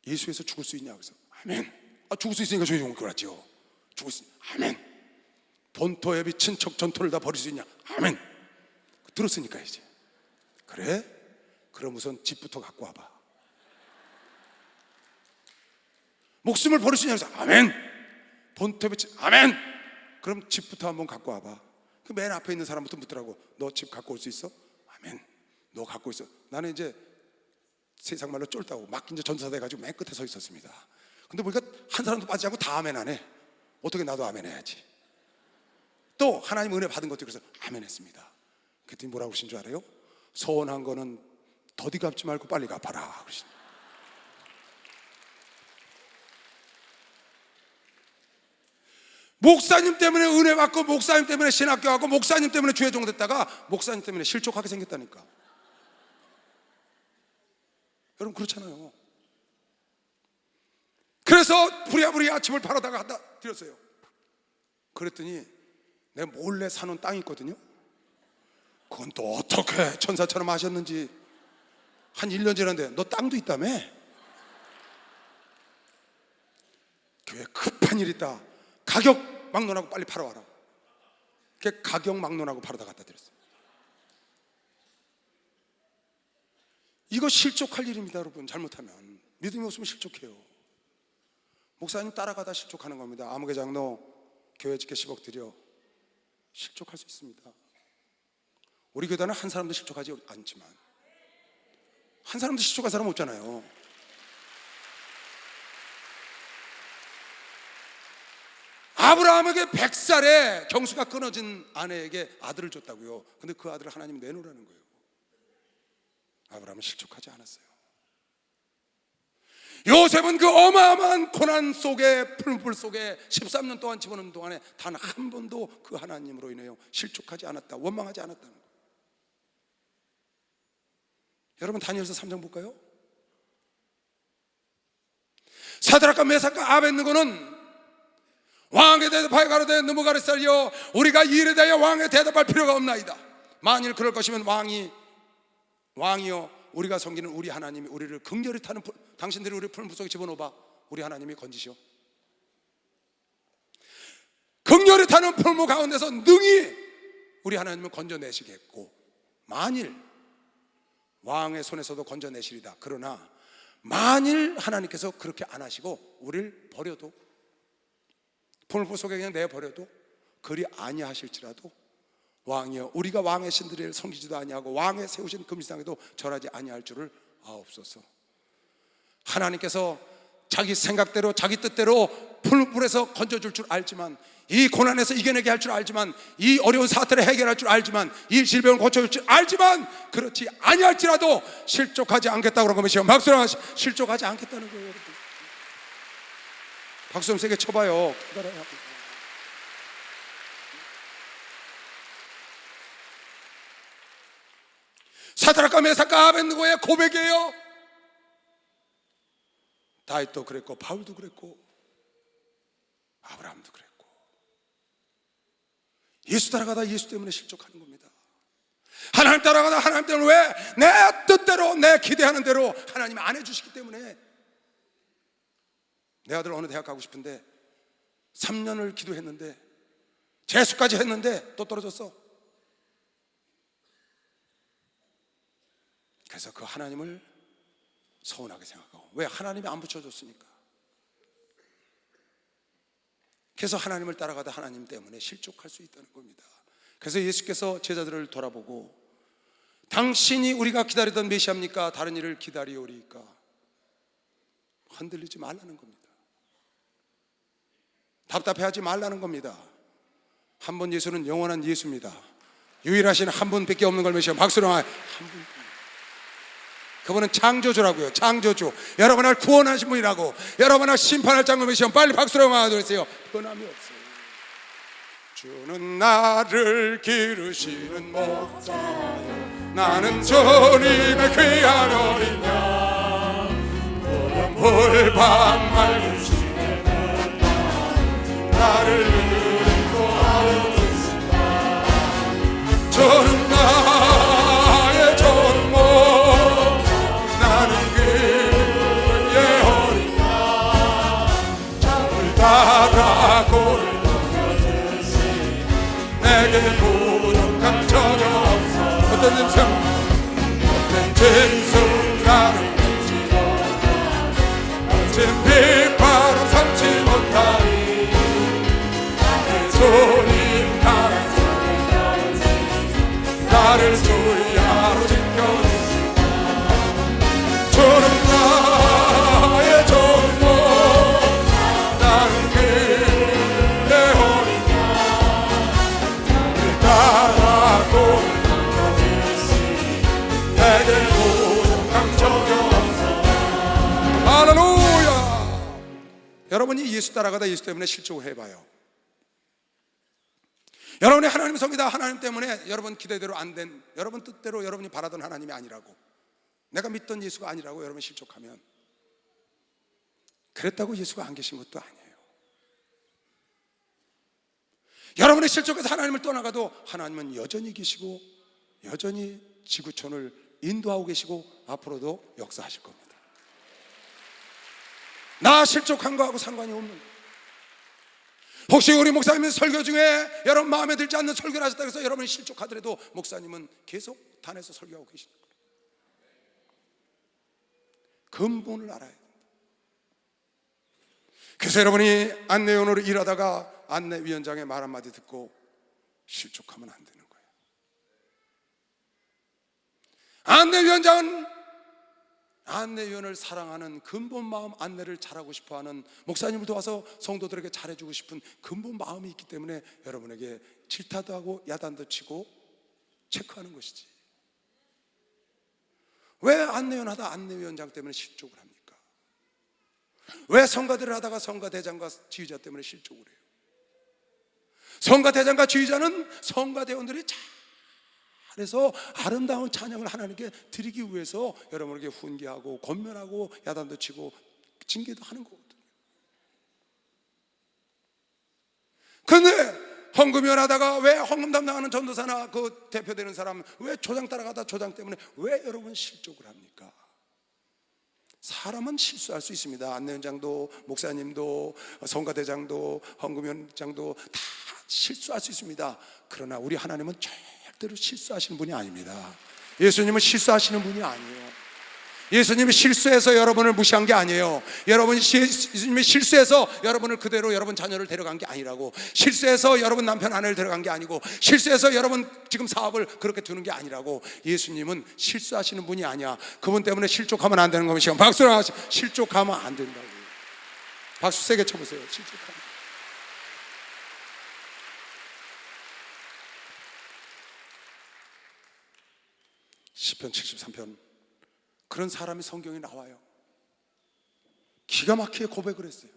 예수에서 죽을 수 있냐? 그래서 아멘. 죽을 수 있으니까 저희 용기 왔죠. 죽을 수 있으니까 아멘. 본토 애비 친척 전토를 다 버릴 수 있냐? 아멘. 들었으니까 이제 그래? 그럼 우선 집부터 갖고 와봐. 목숨을 버릴 수 있냐? 그래서 아멘. 본토 애비 아멘. 그럼 집부터 한번 갖고 와봐. 그 맨 앞에 있는 사람부터 묻더라고. 너 집 갖고 올 수 있어? 아멘. 너 갖고 있어. 나는 이제 세상 말로 쫄다고 막 이제 전사돼 가지고 맨 끝에 서 있었습니다. 근데 보니까 한 사람도 빠지지 않고 다 아멘 안 해. 어떻게 나도 아멘 해야지. 또 하나님 은혜 받은 것도 그래서 아멘 했습니다. 그랬더니 뭐라고 그러신 줄 알아요? 서운한 거는 더디 갚지 말고 빨리 갚아라 그러신. 목사님 때문에 은혜 받고 목사님 때문에 신학교 하고 목사님 때문에 주의 종 됐다가 목사님 때문에 실족하게 생겼다니까. 여러분 그렇잖아요. 그래서 부랴부랴 아침을 바라다가 갖다 드렸어요. 그랬더니 내가 몰래 사놓은 땅이 있거든요. 그건 또 어떻게 천사처럼 하셨는지 한 1년 지났는데 너 땅도 있다며? 교회 급한 일 있다. 가격 막론하고 빨리 팔아와라. 그게 가격 막론하고 팔아다 갖다 드렸어요. 이거 실족할 일입니다 여러분. 잘못하면 믿음이 없으면 실족해요. 목사님 따라가다 실족하는 겁니다. 아무개 장로 교회 짓게 10억 드려. 실족할 수 있습니다. 우리 교단은 한 사람도 실족하지 않지만 한 사람도 실족한 사람 없잖아요. 아브라함에게 100살에 경수가 끊어진 아내에게 아들을 줬다고요. 근데 그 아들을 하나님이 내놓으라는 거예요. 아브라함은 실족하지 않았어요. 요셉은 그 어마어마한 고난 속에 풀물 속에 13년 동안 집어넣는 동안에 단 한 번도 그 하나님으로 인하여 실족하지 않았다, 원망하지 않았다는 거예요. 여러분 다니엘서 3장 볼까요? 사드락과 메삭과 아벳느고는 왕에 대답하여 가로되 느부갓네살이여 우리가 이 일에 대하여 왕에 대답할 필요가 없나이다. 만일 그럴 것이면 왕이여 우리가 섬기는 우리 하나님이 우리를 긍휼히 타는 당신들이 우리 풀무 속에 집어넣어봐. 우리 하나님이 건지시오. 긍휼히 타는 풀무 가운데서 능히 우리 하나님은 건져내시겠고 만일 왕의 손에서도 건져내시리다. 그러나 만일 하나님께서 그렇게 안 하시고 우리를 버려도 풀무 속에 그냥 내버려도 그리 아니하실지라도 왕이여 우리가 왕의 신들을 섬기지도 아니하고 왕의 세우신 금지상에도 절하지 아니할 줄을 아옵소서. 하나님께서 자기 생각대로 자기 뜻대로 풀물에서 건져줄 줄 알지만 이 고난에서 이겨내게 할 줄 알지만 이 어려운 사태를 해결할 줄 알지만 이 질병을 고쳐줄 줄 알지만 그렇지 아니할지라도 실족하지 않겠다고 그런 것이요. 박수로 실족하지 않겠다는 거예요. 여러분. 박수 좀 세게 쳐봐요. 사드락과 메삭과 아벳느고의 고백이에요. 다윗도 그랬고 바울도 그랬고 아브라함도 그랬고 예수 따라가다 예수 때문에 실족하는 겁니다. 하나님 따라가다 하나님 때문에 왜? 내 뜻대로 내 기대하는 대로 하나님이 안 해주시기 때문에. 내 아들 어느 대학 가고 싶은데 3년을 기도했는데 재수까지 했는데 또 떨어졌어. 그래서 그 하나님을 서운하게 생각하고 왜? 하나님이 안 붙여줬으니까. 그래서 하나님을 따라가다 하나님 때문에 실족할 수 있다는 겁니다. 그래서 예수께서 제자들을 돌아보고 당신이 우리가 기다리던 메시아입니까? 다른 일을 기다리오리까? 흔들리지 말라는 겁니다. 답답해하지 말라는 겁니다. 한 분 예수는 영원한 예수입니다. 유일하신 한 분밖에 없는 걸 메시아. 박수로 한 분. 그분은 창조주라고요. 창조주. 여러분을 구원하신 분이라고. 여러분을 심판할 장을 메시아. 빨리 박수로 하세요. 변함이 없어요. 주는 나를 기르시는 목자요 나는 주님의 귀한 어린 양 보름불밤 맑으시네 나를 이끌고 아우신다 주는 나의 전목 나는 그의 어린 양 저를 따라 고를 내게 부족한 전혀 없어 어떤 짐승 나를 믿지 못하 어진 빗바람 삼지 못하니 나의 주님 나를 주야로 지켜 할렐루야. 여러분이 예수 따라가다 예수 때문에 실족을 해봐요. 여러분이 하나님 섬기다 하나님 때문에 여러분 기대대로 안 된, 여러분 뜻대로 여러분이 바라던 하나님이 아니라고, 내가 믿던 예수가 아니라고 여러분 실족하면, 그랬다고 예수가 안 계신 것도 아니에요. 여러분의 실족에서 하나님을 떠나가도 하나님은 여전히 계시고 여전히 지구촌을 인도하고 계시고 앞으로도 역사하실 겁니다. 나 실족한 거하고 상관이 없는 거예요. 혹시 우리 목사님은 설교 중에 여러분 마음에 들지 않는 설교를 하셨다고 해서 여러분이 실족하더라도 목사님은 계속 단에서 설교하고 계시는 거예요. 근본을 알아야 돼요. 그래서 여러분이 안내위원으로 일하다가 안내위원장의 말 한마디 듣고 실족하면 안 되는 거예요. 안내위원장은 안내위원을 사랑하는 근본 마음, 안내를 잘하고 싶어하는, 목사님을 도와서 성도들에게 잘해주고 싶은 근본 마음이 있기 때문에 여러분에게 질타도 하고 야단도 치고 체크하는 것이지. 왜 안내위원 하다 안내위원장 때문에 실족을 합니까? 왜 성가대를 하다가 성가대장과 지휘자 때문에 실족을 해요? 성가대장과 지휘자는 성가대원들이 잘해서 아름다운 찬양을 하나님께 드리기 위해서 여러분에게 훈계하고 권면하고 야단도 치고 징계도 하는 거거든요. 그런데 헌금위원 하다가 왜 헌금 담당하는 전도사나 그 대표되는 사람 왜 조장 따라가다 조장 때문에 왜 여러분 실족을 합니까? 사람은 실수할 수 있습니다. 안내위원장도 목사님도 성가대장도 헌금위원장도 다 실수할 수 있습니다. 그러나 우리 하나님은 절대로 실수하시는 분이 아닙니다. 예수님은 실수하시는 분이 아니에요. 예수님이 실수해서 여러분을 무시한 게 아니에요. 예수님이 실수해서 여러분을 그대로 여러분 자녀를 데려간 게 아니라고. 실수해서 여러분 남편 아내를 데려간 게 아니고, 실수해서 여러분 지금 사업을 그렇게 두는 게 아니라고. 예수님은 실수하시는 분이 아니야. 그분 때문에 실족하면 안 되는 겁니다. 박수를 하시. 실족하면 안 된다고. 박수 세게 쳐보세요. 실족하면. 시편 73편, 그런 사람이 성경에 나와요. 기가 막히게 고백을 했어요.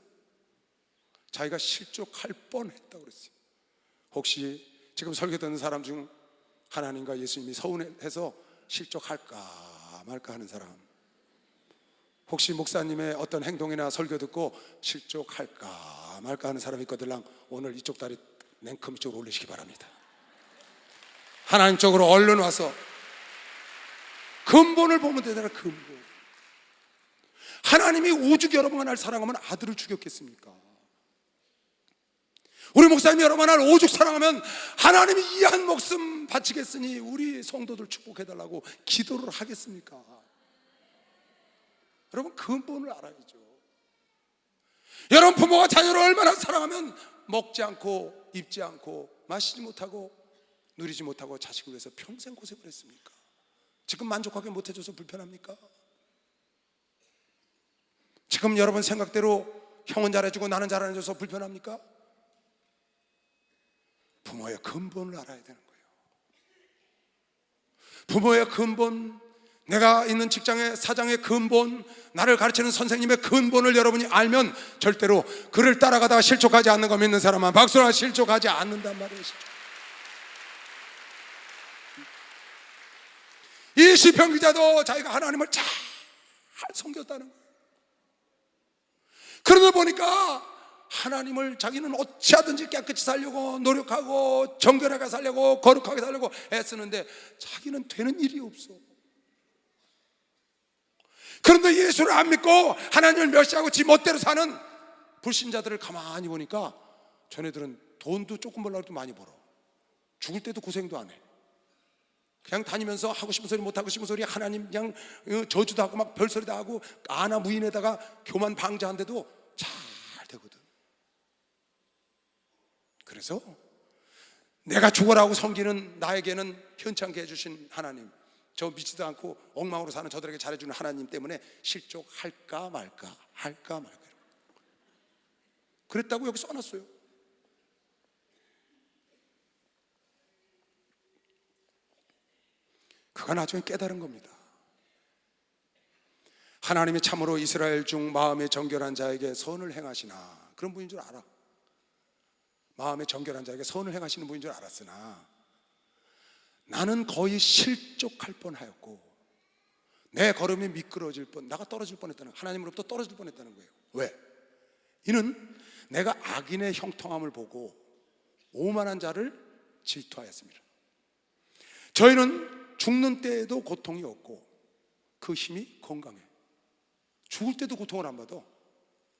자기가 실족할 뻔했다고 그랬어요. 혹시 지금 설교 듣는 사람 중 하나님과 예수님이 서운해서 실족할까 말까 하는 사람, 혹시 목사님의 어떤 행동이나 설교 듣고 실족할까 말까 하는 사람이 있거들랑 오늘 이쪽 다리 냉큼 이쪽으로 올리시기 바랍니다. 하나님 쪽으로 얼른 와서 근본을 보면 되잖아. 근본. 하나님이 오죽 여러 번 날 사랑하면 아들을 죽였겠습니까? 우리 목사님이 여러 번 날 오죽 사랑하면 하나님이 이 한 목숨 바치겠으니 우리 성도들 축복해달라고 기도를 하겠습니까? 여러분 근본을 알아야죠. 여러분 부모가 자녀를 얼마나 사랑하면 먹지 않고 입지 않고 마시지 못하고 누리지 못하고 자식을 위해서 평생 고생을 했습니까? 지금 만족하게 못해줘서 불편합니까? 지금 여러분 생각대로 형은 잘해주고 나는 잘 안 해줘서 불편합니까? 부모의 근본을 알아야 되는 거예요. 부모의 근본, 내가 있는 직장의 사장의 근본, 나를 가르치는 선생님의 근본을 여러분이 알면 절대로 그를 따라가다가 실족하지 않는 거 믿는 사람은 박수나 실족하지 않는단 말이에요. 이 시편 기자도 자기가 하나님을 잘 섬겼다는 거예요. 그러다 보니까 하나님을 자기는 어찌하든지 깨끗이 살려고 노력하고 정결하게 살려고 거룩하게 살려고 애쓰는데 자기는 되는 일이 없어. 그런데 예수를 안 믿고 하나님을 멸시하고 지 멋대로 사는 불신자들을 가만히 보니까 전애들은 돈도 조금 벌려도 많이 벌어. 죽을 때도 고생도 안 해. 그냥 다니면서 하고 싶은 소리 못 하고 싶은 소리 하나님 그냥 저주도 하고 막 별소리도 하고 아나 무인에다가 교만 방자한데도 잘 되거든. 그래서 내가 죽어라고 섬기는 나에게는 현찮게 해주신 하나님, 저 믿지도 않고 엉망으로 사는 저들에게 잘해주는 하나님 때문에 실족할까 말까 할까 말까 그랬다고 여기 써놨어요. 그가 나중에 깨달은 겁니다. 하나님이 참으로 이스라엘 중 마음에 정결한 자에게 선을 행하시나, 그런 분인 줄 알아. 마음에 정결한 자에게 선을 행하시는 분인 줄 알았으나 나는 거의 실족할 뻔하였고 내 걸음이 미끄러질 뻔, 나가 떨어질 뻔했다는, 하나님으로부터 떨어질 뻔했다는 거예요. 왜? 이는 내가 악인의 형통함을 보고 오만한 자를 질투하였습니다. 저희는 죽는 때에도 고통이 없고 그 힘이 건강해. 죽을 때도 고통을 안 받아.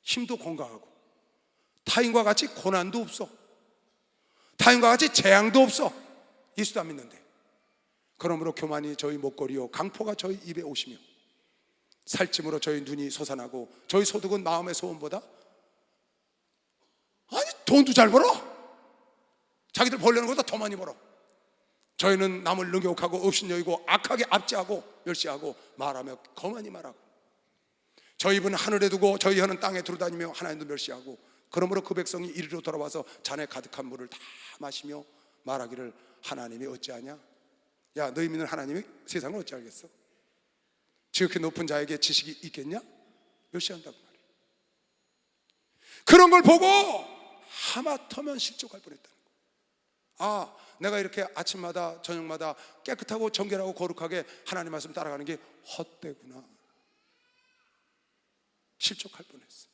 힘도 건강하고 타인과 같이 고난도 없어. 타인과 같이 재앙도 없어. 예수도 안 믿는데. 그러므로 교만이 저희 목걸이요 강포가 저희 입에 오시며 살찜으로 저희 눈이 솟아나고 저희 소득은 마음의 소원보다, 아니 돈도 잘 벌어. 자기들 벌려는 것보다 더 많이 벌어. 저희는 남을 능욕하고 업신여기고 악하게 압제하고 멸시하고 말하며 거만히 말하고 저희 입은 하늘에 두고 저희 혀는 땅에 두루다니며 하나님도 멸시하고 그러므로 그 백성이 이리로 돌아와서 잔에 가득한 물을 다 마시며 말하기를 하나님이 어찌하냐? 야, 너희 믿는 하나님이 세상을 어찌 알겠어? 지극히 높은 자에게 지식이 있겠냐? 멸시한다고 말이에요. 그런 걸 보고 하마터면 실족할 뻔했다는 거예요. 아, 내가 이렇게 아침마다 저녁마다 깨끗하고 정결하고 거룩하게 하나님 말씀 따라가는 게 헛되구나. 실족할 뻔했어.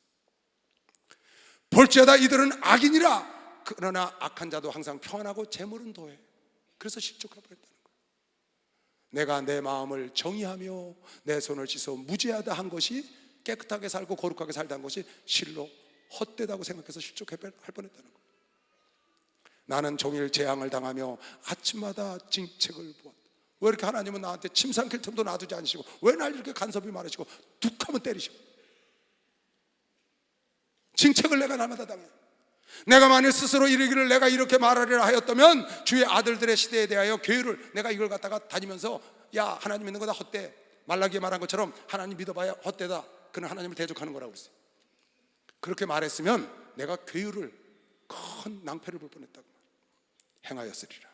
볼지어다 이들은 악인이라. 그러나 악한 자도 항상 평안하고 재물은 더해. 그래서 실족할 뻔했다는 거예요. 내가 내 마음을 정의하며 내 손을 씻어 무죄하다 한 것이, 깨끗하게 살고 거룩하게 살다 한 것이 실로 헛되다고 생각해서 실족할 뻔했다는 거예요. 나는 종일 재앙을 당하며 아침마다 징책을 보았다. 왜 이렇게 하나님은 나한테 침 삼킬 틈도 놔두지 않으시고 왜 날 이렇게 간섭이 많으시고 툭 하면 때리시고, 징책을 내가 날마다 당해. 내가 만일 스스로 이르기를 내가 이렇게 말하리라 하였다면 주의 아들들의 시대에 대하여 교회를 내가 이걸 갖다가 다니면서 야, 하나님 믿는 거다 헛돼, 말라기에 말한 것처럼 하나님 믿어봐야 헛되다, 그는 하나님을 대적하는 거라고 그랬어요. 그렇게 말했으면 내가 교회를 큰 낭패를 볼 뻔했다고 행하였으리라.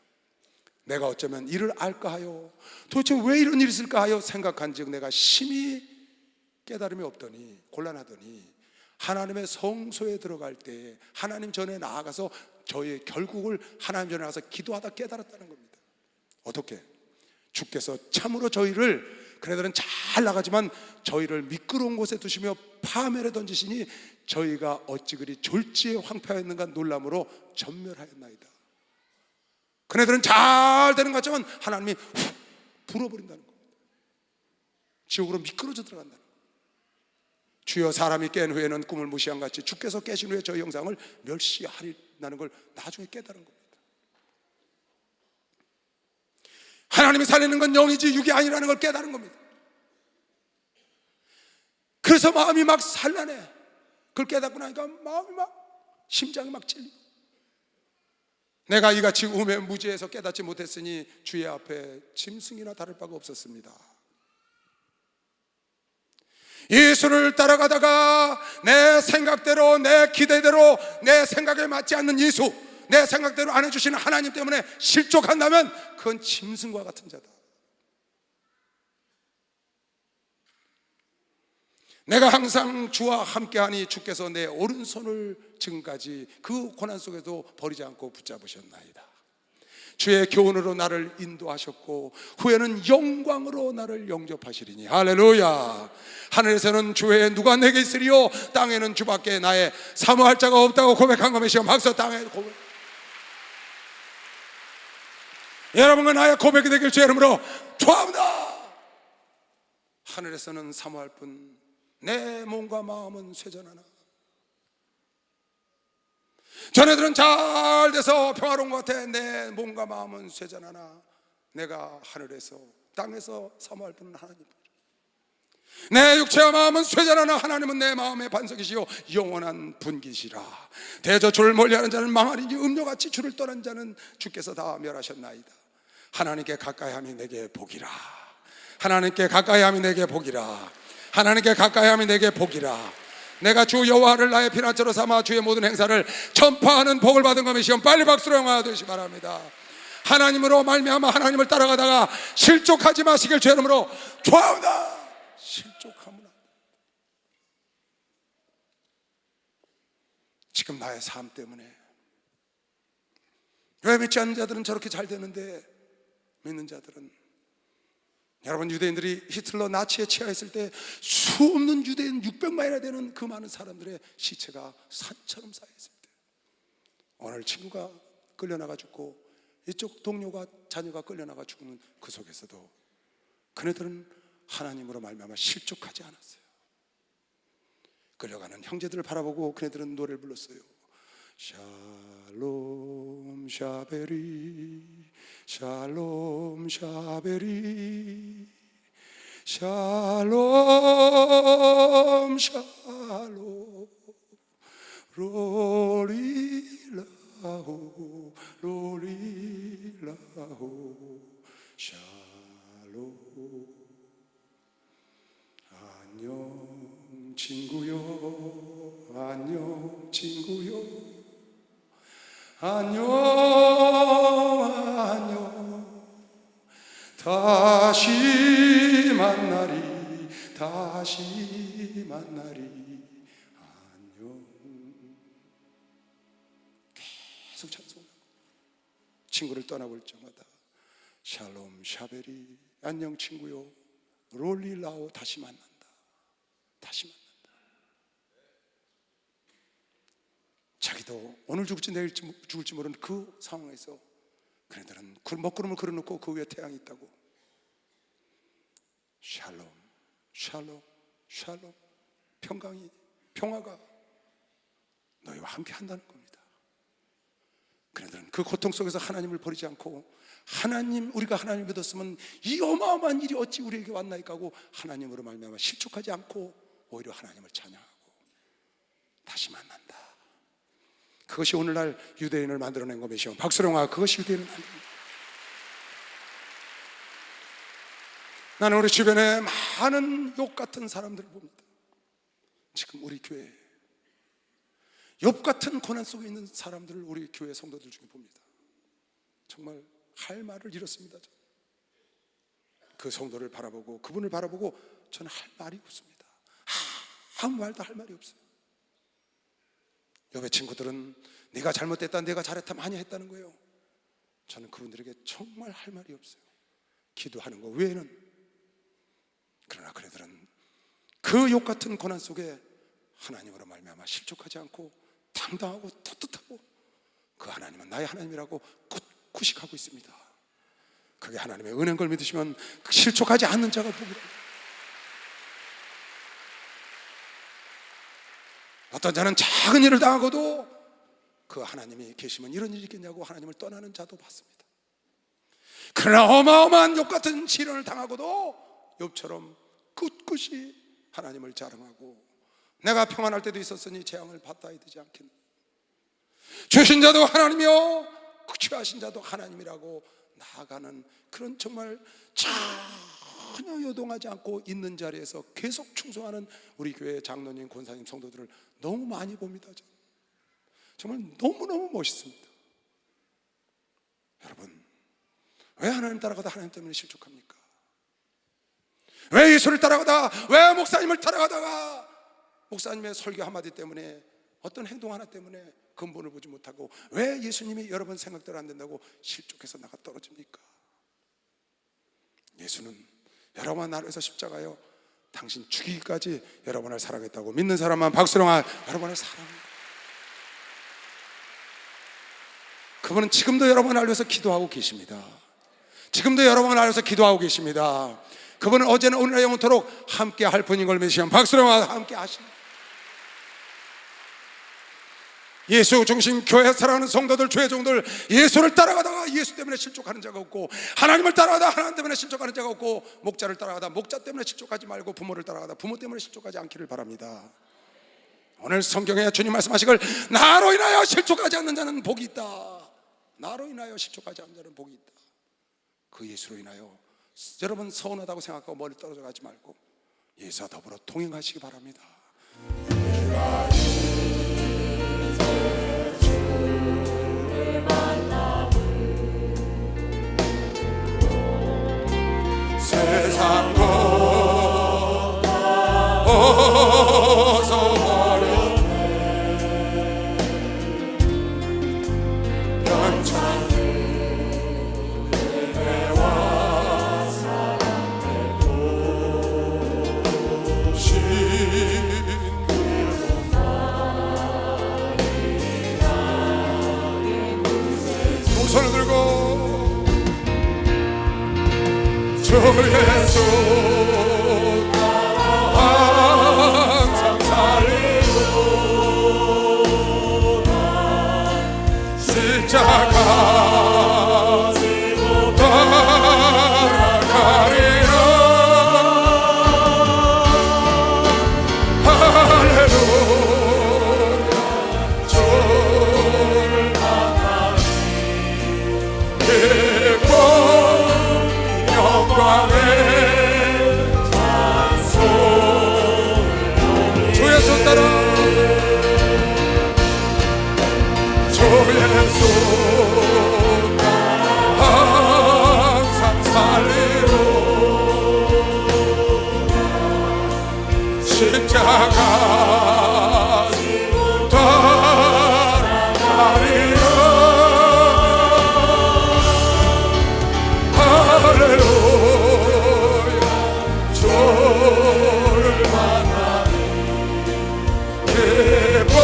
내가 어쩌면 이를 알까 하여, 도대체 왜 이런 일이 있을까 하여 생각한즉 내가 심히 깨달음이 없더니, 곤란하더니 하나님의 성소에 들어갈 때 하나님 전에 나아가서 저의 결국을 하나님 전에 나가서 기도하다 깨달았다는 겁니다. 어떻게? 주께서 참으로 저희를, 그네들은 잘 나가지만 저희를 미끄러운 곳에 두시며 파멸에 던지시니 저희가 어찌 그리 졸지에 황폐하였는가 놀람으로 전멸하였나이다. 그네들은 잘 되는 것 같지만 하나님이 훅 불어버린다는 겁니다. 지옥으로 미끄러져 들어간다는 겁니다. 주여, 사람이 깬 후에는 꿈을 무시한 같이 주께서 깨신 후에 저희 형상을 멸시하리라는 걸 나중에 깨달은 겁니다. 하나님이 살리는 건 영이지 육이 아니라는 걸 깨달은 겁니다. 그래서 마음이 막 산란해. 그걸 깨닫고 나니까 마음이 막, 심장이 막 찔리고, 내가 이같이 우매 무지해서 깨닫지 못했으니 주의 앞에 짐승이나 다를 바가 없었습니다. 예수를 따라가다가 내 생각대로, 내 기대대로, 내 생각에 맞지 않는 예수, 내 생각대로 안 해주시는 하나님 때문에 실족한다면 그건 짐승과 같은 자다. 내가 항상 주와 함께하니 주께서 내 오른손을 지금까지 그 고난 속에도 버리지 않고 붙잡으셨나이다. 주의 교훈으로 나를 인도하셨고 후에는 영광으로 나를 영접하시리니. 할렐루야. 하늘에서는 주 외에 누가 내게 있으리요, 땅에는 주밖에 나의 사모할 자가 없다고 고백한 것이요. 박수. 땅에 고백. 여러분과 나의 고백이 되길 주 이름으로 축원합니다. 하늘에서는 사모할 뿐 내 몸과 마음은 쇠전하나. 전애들은 잘 돼서 평화로운 것 같아. 내 몸과 마음은 쇠전하나 내가 하늘에서 땅에서 사모할 분은 하나님. 내 육체와 마음은 쇠전하나 하나님은 내 마음의 반석이시요 영원한 분기시라. 대저주를 멀리하는 자는 망하리니 음료같이 주를 떠난 자는 주께서 다 멸하셨나이다. 하나님께 가까이함이 내게 복이라. 하나님께 가까이함이 내게 복이라. 하나님께 가까이함이 내게 복이라. 내가 주 여호와를 나의 피난처로 삼아 주의 모든 행사를 전파하는 복을 받은 것이시오. 빨리 박수로 영화되시기 바랍니다. 하나님으로 말미암아 하나님을 따라가다가 실족하지 마시길 주 이름으로 축원합니다. 실족하면 안 돼. 지금 나의 삶 때문에. 왜 믿지 않는 자들은 저렇게 잘 되는데 믿는 자들은? 여러분, 유대인들이 히틀러 나치에 취하했을 때 수없는 유대인 600만이나 되는 그 많은 사람들의 시체가 산처럼 쌓여있을 때, 오늘 친구가 끌려나가 죽고 이쪽 동료가, 자녀가 끌려나가 죽는 그 속에서도 그네들은 하나님으로 말미암아 실족하지 않았어요. 끌려가는 형제들을 바라보고 그네들은 노래를 불렀어요. 샬롬 샤베리 샬롬 샤베리 샬롬 샬롬 롤리라호 롤리라호 샬롬. 안녕 친구요, 안녕 친구요, 안녕 안녕. 다시 만나리, 다시 만나리. 안녕. 계속 찬송하고 친구를 떠나볼 때마다 샬롬 샤베리, 안녕 친구요, 롤리라오, 다시 만난다, 다시 만난다. 자기도 오늘 죽을지 내일 죽을지 모르는 그 상황에서 그네들은 먹구름을 걸어놓고 그 위에 태양이 있다고 샬롬 샬롬 샬롬, 평강이, 평화가 너희와 함께 한다는 겁니다. 그네들은 그 고통 속에서 하나님을 버리지 않고, 하나님, 우리가 하나님을 믿었으면 이 어마어마한 일이 어찌 우리에게 왔나이까 하고 하나님으로 말미암아 실족하지 않고 오히려 하나님을 찬양하고 다시 만난다. 그것이 오늘날 유대인을 만들어낸 것이요, 박수령아, 그것이 유대인을 만듭니다. 나는 우리 주변에 많은 욕 같은 사람들을 봅니다. 지금 우리 교회에 욥 같은 고난 속에 있는 사람들을 우리 교회 성도들 중에 봅니다. 정말 할 말을 잃었습니다. 그 성도를 바라보고, 그분을 바라보고 저는 할 말이 없습니다. 아무 말도 할 말이 없어요. 욥의 친구들은 네가 잘못됐다, 네가 잘했다 많이 했다는 거예요. 저는 그분들에게 정말 할 말이 없어요. 기도하는 거 외에는. 그러나 그네들은 그 욥 같은 고난 속에 하나님으로 말미암아 실족하지 않고 당당하고 떳떳하고, 그 하나님은 나의 하나님이라고 굳이 가고 있습니다. 그게 하나님의 은혜인 걸 믿으시면 실족하지 않는 자가 복이랍니다. 어떤 자는 작은 일을 당하고도 그 하나님이 계시면 이런 일이 있겠냐고 하나님을 떠나는 자도 봤습니다. 그러나 어마어마한 욥 같은 시련을 당하고도 욥처럼 꿋꿋이 하나님을 자랑하고, 내가 평안할 때도 있었으니 재앙을 받아야 되지 않겠나, 주신 자도 하나님이요 취하신 자도 하나님이라고 나아가는 그런 정말 전혀 요동하지 않고 있는 자리에서 계속 충성하는 우리 교회 장로님, 권사님, 성도들을 너무 많이 봅니다. 정말 너무너무 멋있습니다. 여러분, 왜 하나님 따라가다 하나님 때문에 실족합니까? 왜 예수를 따라가다, 왜 목사님을 따라가다가 목사님의 설교 한마디 때문에, 어떤 행동 하나 때문에 근본을 보지 못하고, 왜 예수님이 여러분 생각대로 안 된다고 실족해서 나가 떨어집니까? 예수는 여러분을 나를 위해서 십자가요, 당신 죽이기까지 여러분을 사랑했다고 믿는 사람만 박수령아, 여러분을 사랑합니다. 그분은 지금도 여러분을 위해서 기도하고 계십니다. 지금도 여러분을 위해서 기도하고 계십니다. 그분은 어제는 오늘날 영원토록 함께 할 분인 걸 믿으시면 박수령아, 함께 하십니다. 예수 중심 교회 사랑하는 성도들, 죄종들, 예수를 따라가다가 예수 때문에 실족하는 자가 없고, 하나님을 따라가다 하나님 때문에 실족하는 자가 없고, 목자를 따라가다 목자 때문에 실족하지 말고 부모를 따라가다 부모 때문에 실족하지 않기를 바랍니다. 오늘 성경에 주님 말씀하시길, 나로 인하여 실족하지 않는 자는 복이 있다. 나로 인하여 실족하지 않는 자는 복이 있다. 그 예수로 인하여 여러분 서운하다고 생각하고 멀리 떨어져 가지 말고 예수와 더불어 동행하시기 바랍니다. 세상 벗어버렸네. 주 예수 항상 살리로다. 십자가 따라가리라. 할렐루야. 주를 만나니 기쁨 영광의 찬송. 주 예수 따라 주 예수 항상 살리로. 십자가 따라가리라. 할렐루야. 주를 만나니 기쁨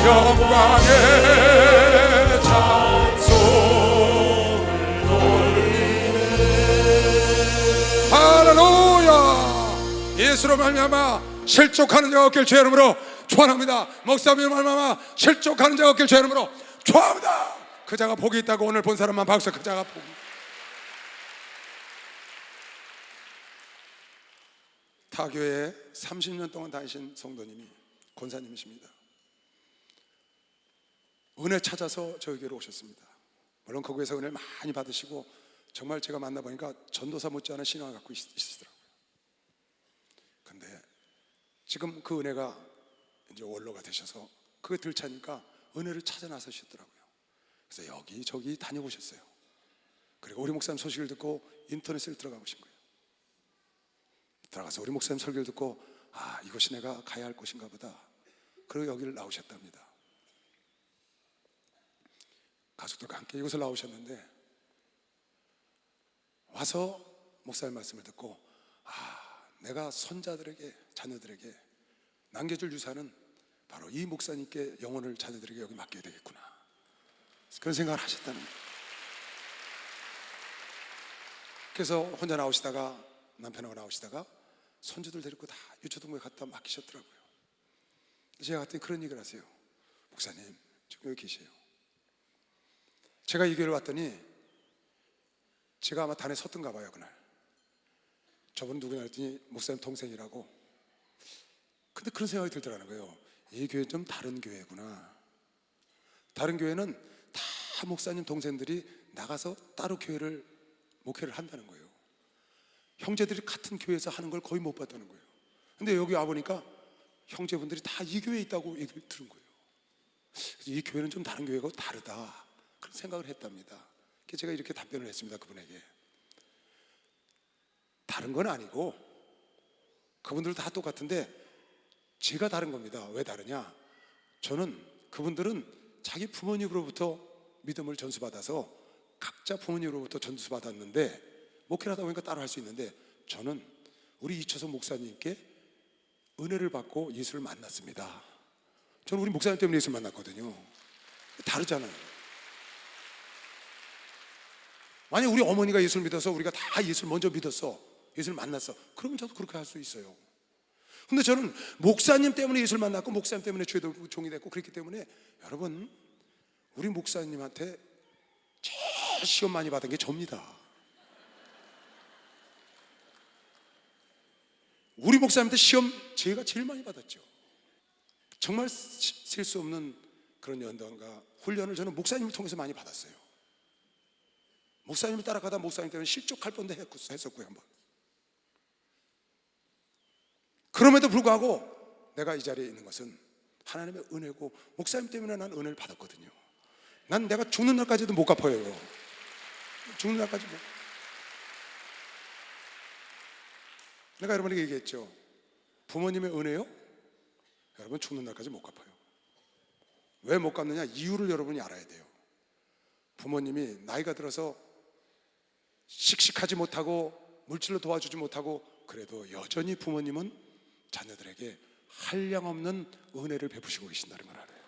영광의 찬송을 돌리네. 할렐루야. 예수로 말미암아 실족하는 자가 없길 주의 이름으로 축원합니다. 목사님으로 말미암아 실족하는 자가 없길 주의 이름으로 축원합니다. 그 자가 복이 있다고 오늘 본 사람만 박수. 그 자가 복이. 타교에 30년 동안 다니신 성도님이 권사님이십니다. 은혜 찾아서 저에게로 오셨습니다. 물론 거기에서 은혜를 많이 받으시고 정말 제가 만나보니까 전도사 못지않은 신앙을 갖고 있으시더라고요. 근데 지금 그 은혜가 이제 원로가 되셔서 그게 들차니까 은혜를 찾아 나서시더라고요. 그래서 여기저기 다녀보셨어요. 그리고 우리 목사님 소식을 듣고 인터넷을 들어가 보신 거예요. 들어가서 우리 목사님 설교를 듣고 아, 이것이 내가 가야 할 곳인가 보다. 그리고 여기를 나오셨답니다. 가족들과 함께 이곳을 나오셨는데 와서 목사님 말씀을 듣고 아, 내가 손자들에게, 자녀들에게 남겨줄 유산은 바로 이 목사님께 영혼을 자녀들에게 여기 맡겨야 되겠구나. 그런 생각을 하셨다는 거예요. 그래서 혼자 나오시다가 남편하고 나오시다가 손주들 데리고 다 유초동부에 갖다 맡기셨더라고요. 제가 갔더니 그런 얘기를 하세요. 목사님 지금 여기 계세요. 제가 이 교회를 왔더니 제가 아마 단에 섰던가 봐요. 그날 저분은 누구냐 했더니 목사님 동생이라고. 근데 그런 생각이 들더라는 거예요. 이 교회는 좀 다른 교회구나. 다른 교회는 다 목사님 동생들이 나가서 따로 교회를 목회를 한다는 거예요. 형제들이 같은 교회에서 하는 걸 거의 못 봤다는 거예요. 근데 여기 와보니까 형제분들이 다 이 교회에 있다고 얘기를 들은 거예요. 그래서 이 교회는 좀 다른 교회고 다르다, 그런 생각을 했답니다. 그래서 제가 이렇게 답변을 했습니다. 그분에게 다른 건 아니고 그분들도 다 똑같은데 제가 다른 겁니다. 왜 다르냐? 저는 그분들은 자기 부모님으로부터 믿음을 전수받아서 각자 부모님으로부터 전수받았는데 목회를 하다 보니까 따라 할 수 있는데 저는 우리 이철성 목사님께 은혜를 받고 예수를 만났습니다. 저는 우리 목사님 때문에 예수를 만났거든요. 다르잖아요. 만약 우리 어머니가 예수를 믿어서 우리가 다 예수를 먼저 믿었어, 예수를 만났어, 그러면 저도 그렇게 할 수 있어요. 근데 저는 목사님 때문에 예수를 만났고 목사님 때문에 주의 종이 됐고 그렇기 때문에 여러분, 우리 목사님한테 제일 시험 많이 받은 게 접니다. 우리 목사님한테 시험 제가 제일 많이 받았죠. 정말 셀 수 없는 그런 연단과 훈련을 저는 목사님을 통해서 많이 받았어요. 목사님을 따라가다 목사님 때문에 실족할 뻔도 했었고요, 한번. 그럼에도 불구하고 내가 이 자리에 있는 것은 하나님의 은혜고 목사님 때문에 난 은혜를 받았거든요. 난 내가 죽는 날까지도 못 갚아요. 죽는 날까지 못. 내가 여러분에게 얘기했죠. 부모님의 은혜요? 여러분 죽는 날까지 못 갚아요. 왜 못 갚느냐? 이유를 여러분이 알아야 돼요. 부모님이 나이가 들어서 씩씩하지 못하고 물질로 도와주지 못하고 그래도 여전히 부모님은 자녀들에게 한량없는 은혜를 베푸시고 계신다는 걸 알아요.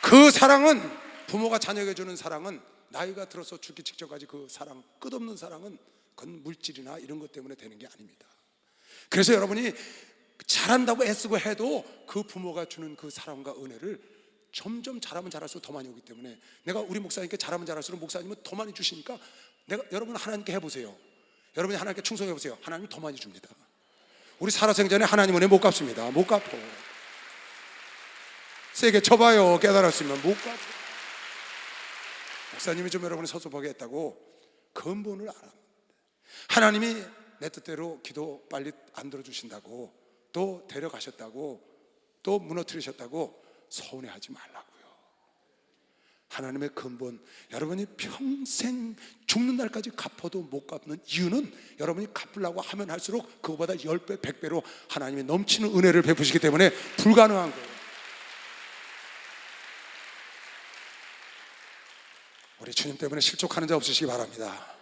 그 사랑은, 부모가 자녀에게 주는 사랑은 나이가 들어서 죽기 직전까지 그 사랑, 끝없는 사랑은 그건 물질이나 이런 것 때문에 되는 게 아닙니다. 그래서 여러분이 잘한다고 애쓰고 해도 그 부모가 주는 그 사랑과 은혜를 점점 잘하면 잘할수록 더 많이 오기 때문에, 내가 우리 목사님께 잘하면 잘할수록 목사님은 더 많이 주시니까, 여러분 하나님께 해보세요. 여러분이 하나님께 충성해보세요. 하나님이 더 많이 줍니다. 우리 살아생전에 하나님 은혜 못 갚습니다. 못 갚어. 세게 쳐봐요. 깨달았으면 못 갚어. 목사님이 좀 여러분을 섭섭하게 했다고 근본을 알아. 하나님이 내 뜻대로 기도 빨리 안 들어주신다고, 또 데려가셨다고, 또 무너뜨리셨다고 서운해하지 말라고요. 하나님의 근본, 여러분이 평생 죽는 날까지 갚아도 못 갚는 이유는 여러분이 갚으려고 하면 할수록 그거보다 10배, 100배로 하나님이 넘치는 은혜를 베푸시기 때문에 불가능한 거예요. 우리 주님 때문에 실족하는 자 없으시기 바랍니다.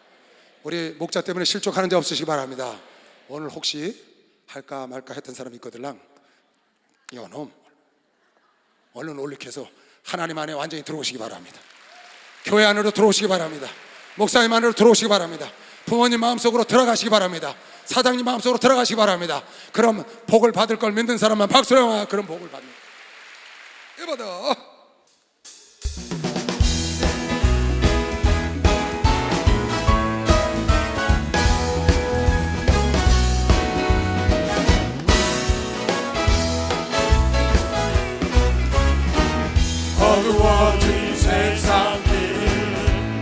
우리 목자 때문에 실족하는 자 없으시기 바랍니다. 오늘 혹시 할까 말까 했던 사람이 있거들랑, 이놈 얼른 올릭해서 하나님 안에 완전히 들어오시기 바랍니다. 교회 안으로 들어오시기 바랍니다. 목사님 안으로 들어오시기 바랍니다. 부모님 마음속으로 들어가시기 바랍니다. 사장님 마음속으로 들어가시기 바랍니다. 그럼 복을 받을 걸 믿는 사람만 박수로, 그런 복을 받는 이봐다. 어두워진 세상 길을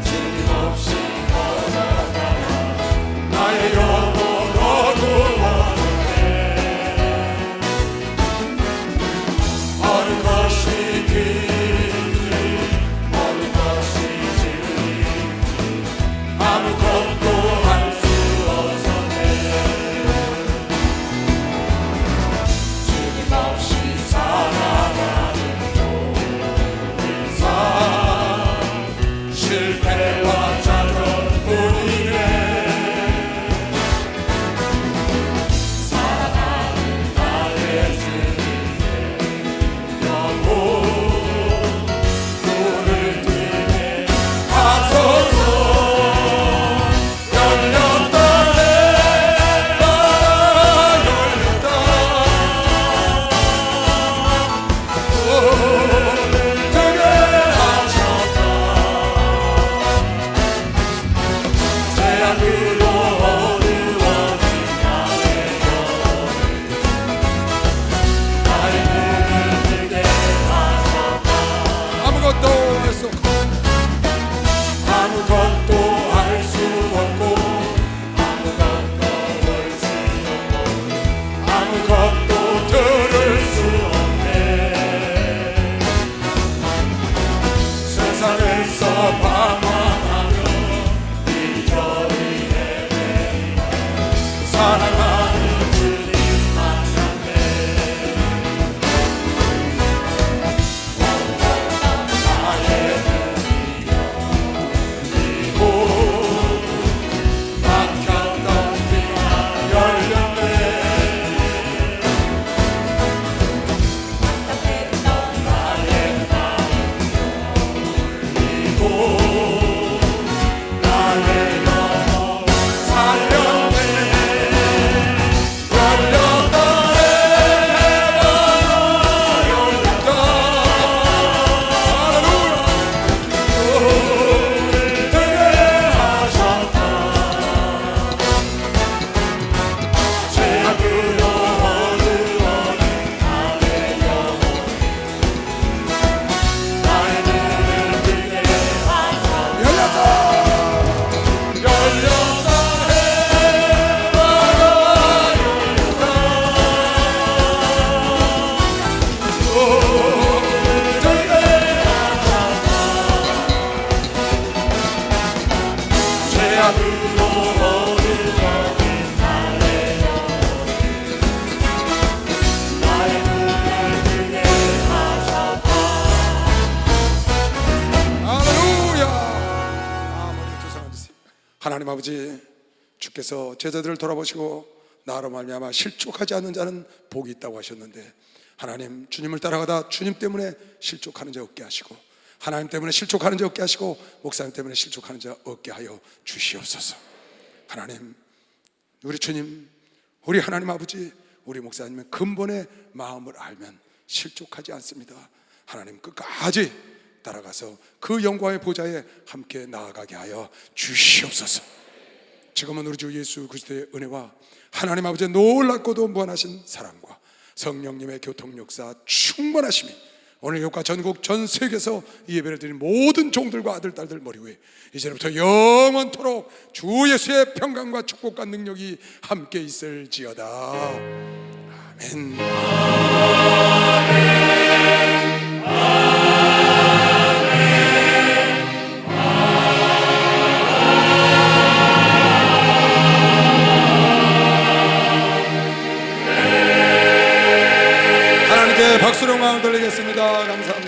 끊임없이 걸어가라. 나의 영혼 어두워졌네. 어느 것이 길인지 어느 것이 진리인지 아무것도 알 수 없었네. 끊임없이 살아가는 실패와 좌절뿐이네. 사랑하는 나의 주님의 영혼 눈을 뜨게 하소서. 열렸다 해가 열렸다. 아무것도 할 수 없고 아무것도 볼 수 없고 아무것도 들을 수 없네. 세상에서 방황하며 이저리 헤매이며 사랑하는 주님 만났네. 나의 막혔던 귀가 열렸네. 나의 마음 울리고 나의 영혼 살렸네. 열렸다 해가 열렸다. 할렐루야. 뜨게 하셨다. 죄악으로 어두워진 나의 영혼이 나의 눈을 뜨게 하셨다. 열렸다. 열렸다 해가 열렸다. 뜨게 하셨다. 죄악으로 어두워진 나의 영혼이 나의 눈을 뜨게 하셨다. 할렐루야. 머리 두 손 얹으세요. 하나님 아버지, 주께서 제자들을 돌아보시고 나로 말미암아 실족하지 않는 자는 복이 있다고 하셨는데, 하나님 주님을 따라가다 주님 때문에 실족하는 자 없게 하시고, 하나님 때문에 실족하는 자 없게 하시고 목사님 때문에 실족하는 자 없게 하여 주시옵소서. 하나님, 우리 주님, 우리 하나님 아버지, 우리 목사님의 근본의 마음을 알면 실족하지 않습니다. 하나님 끝까지 따라가서 그 영광의 보좌에 함께 나아가게 하여 주시옵소서. 지금은 우리 주 예수 그리스도의 은혜와 하나님 아버지의 놀랍고도 무한하신 사랑과 성령님의 교통 역사 충만하심이 오늘 이곳과 전국 전 세계에서 이 예배를 드린 모든 종들과 아들 딸들 머리 위에 이제부터 영원토록 주 예수의 평강과 축복과 능력이 함께 있을지어다. 아멘. 하나님께 박수로 마음 돌리겠습니다. 감사합니다.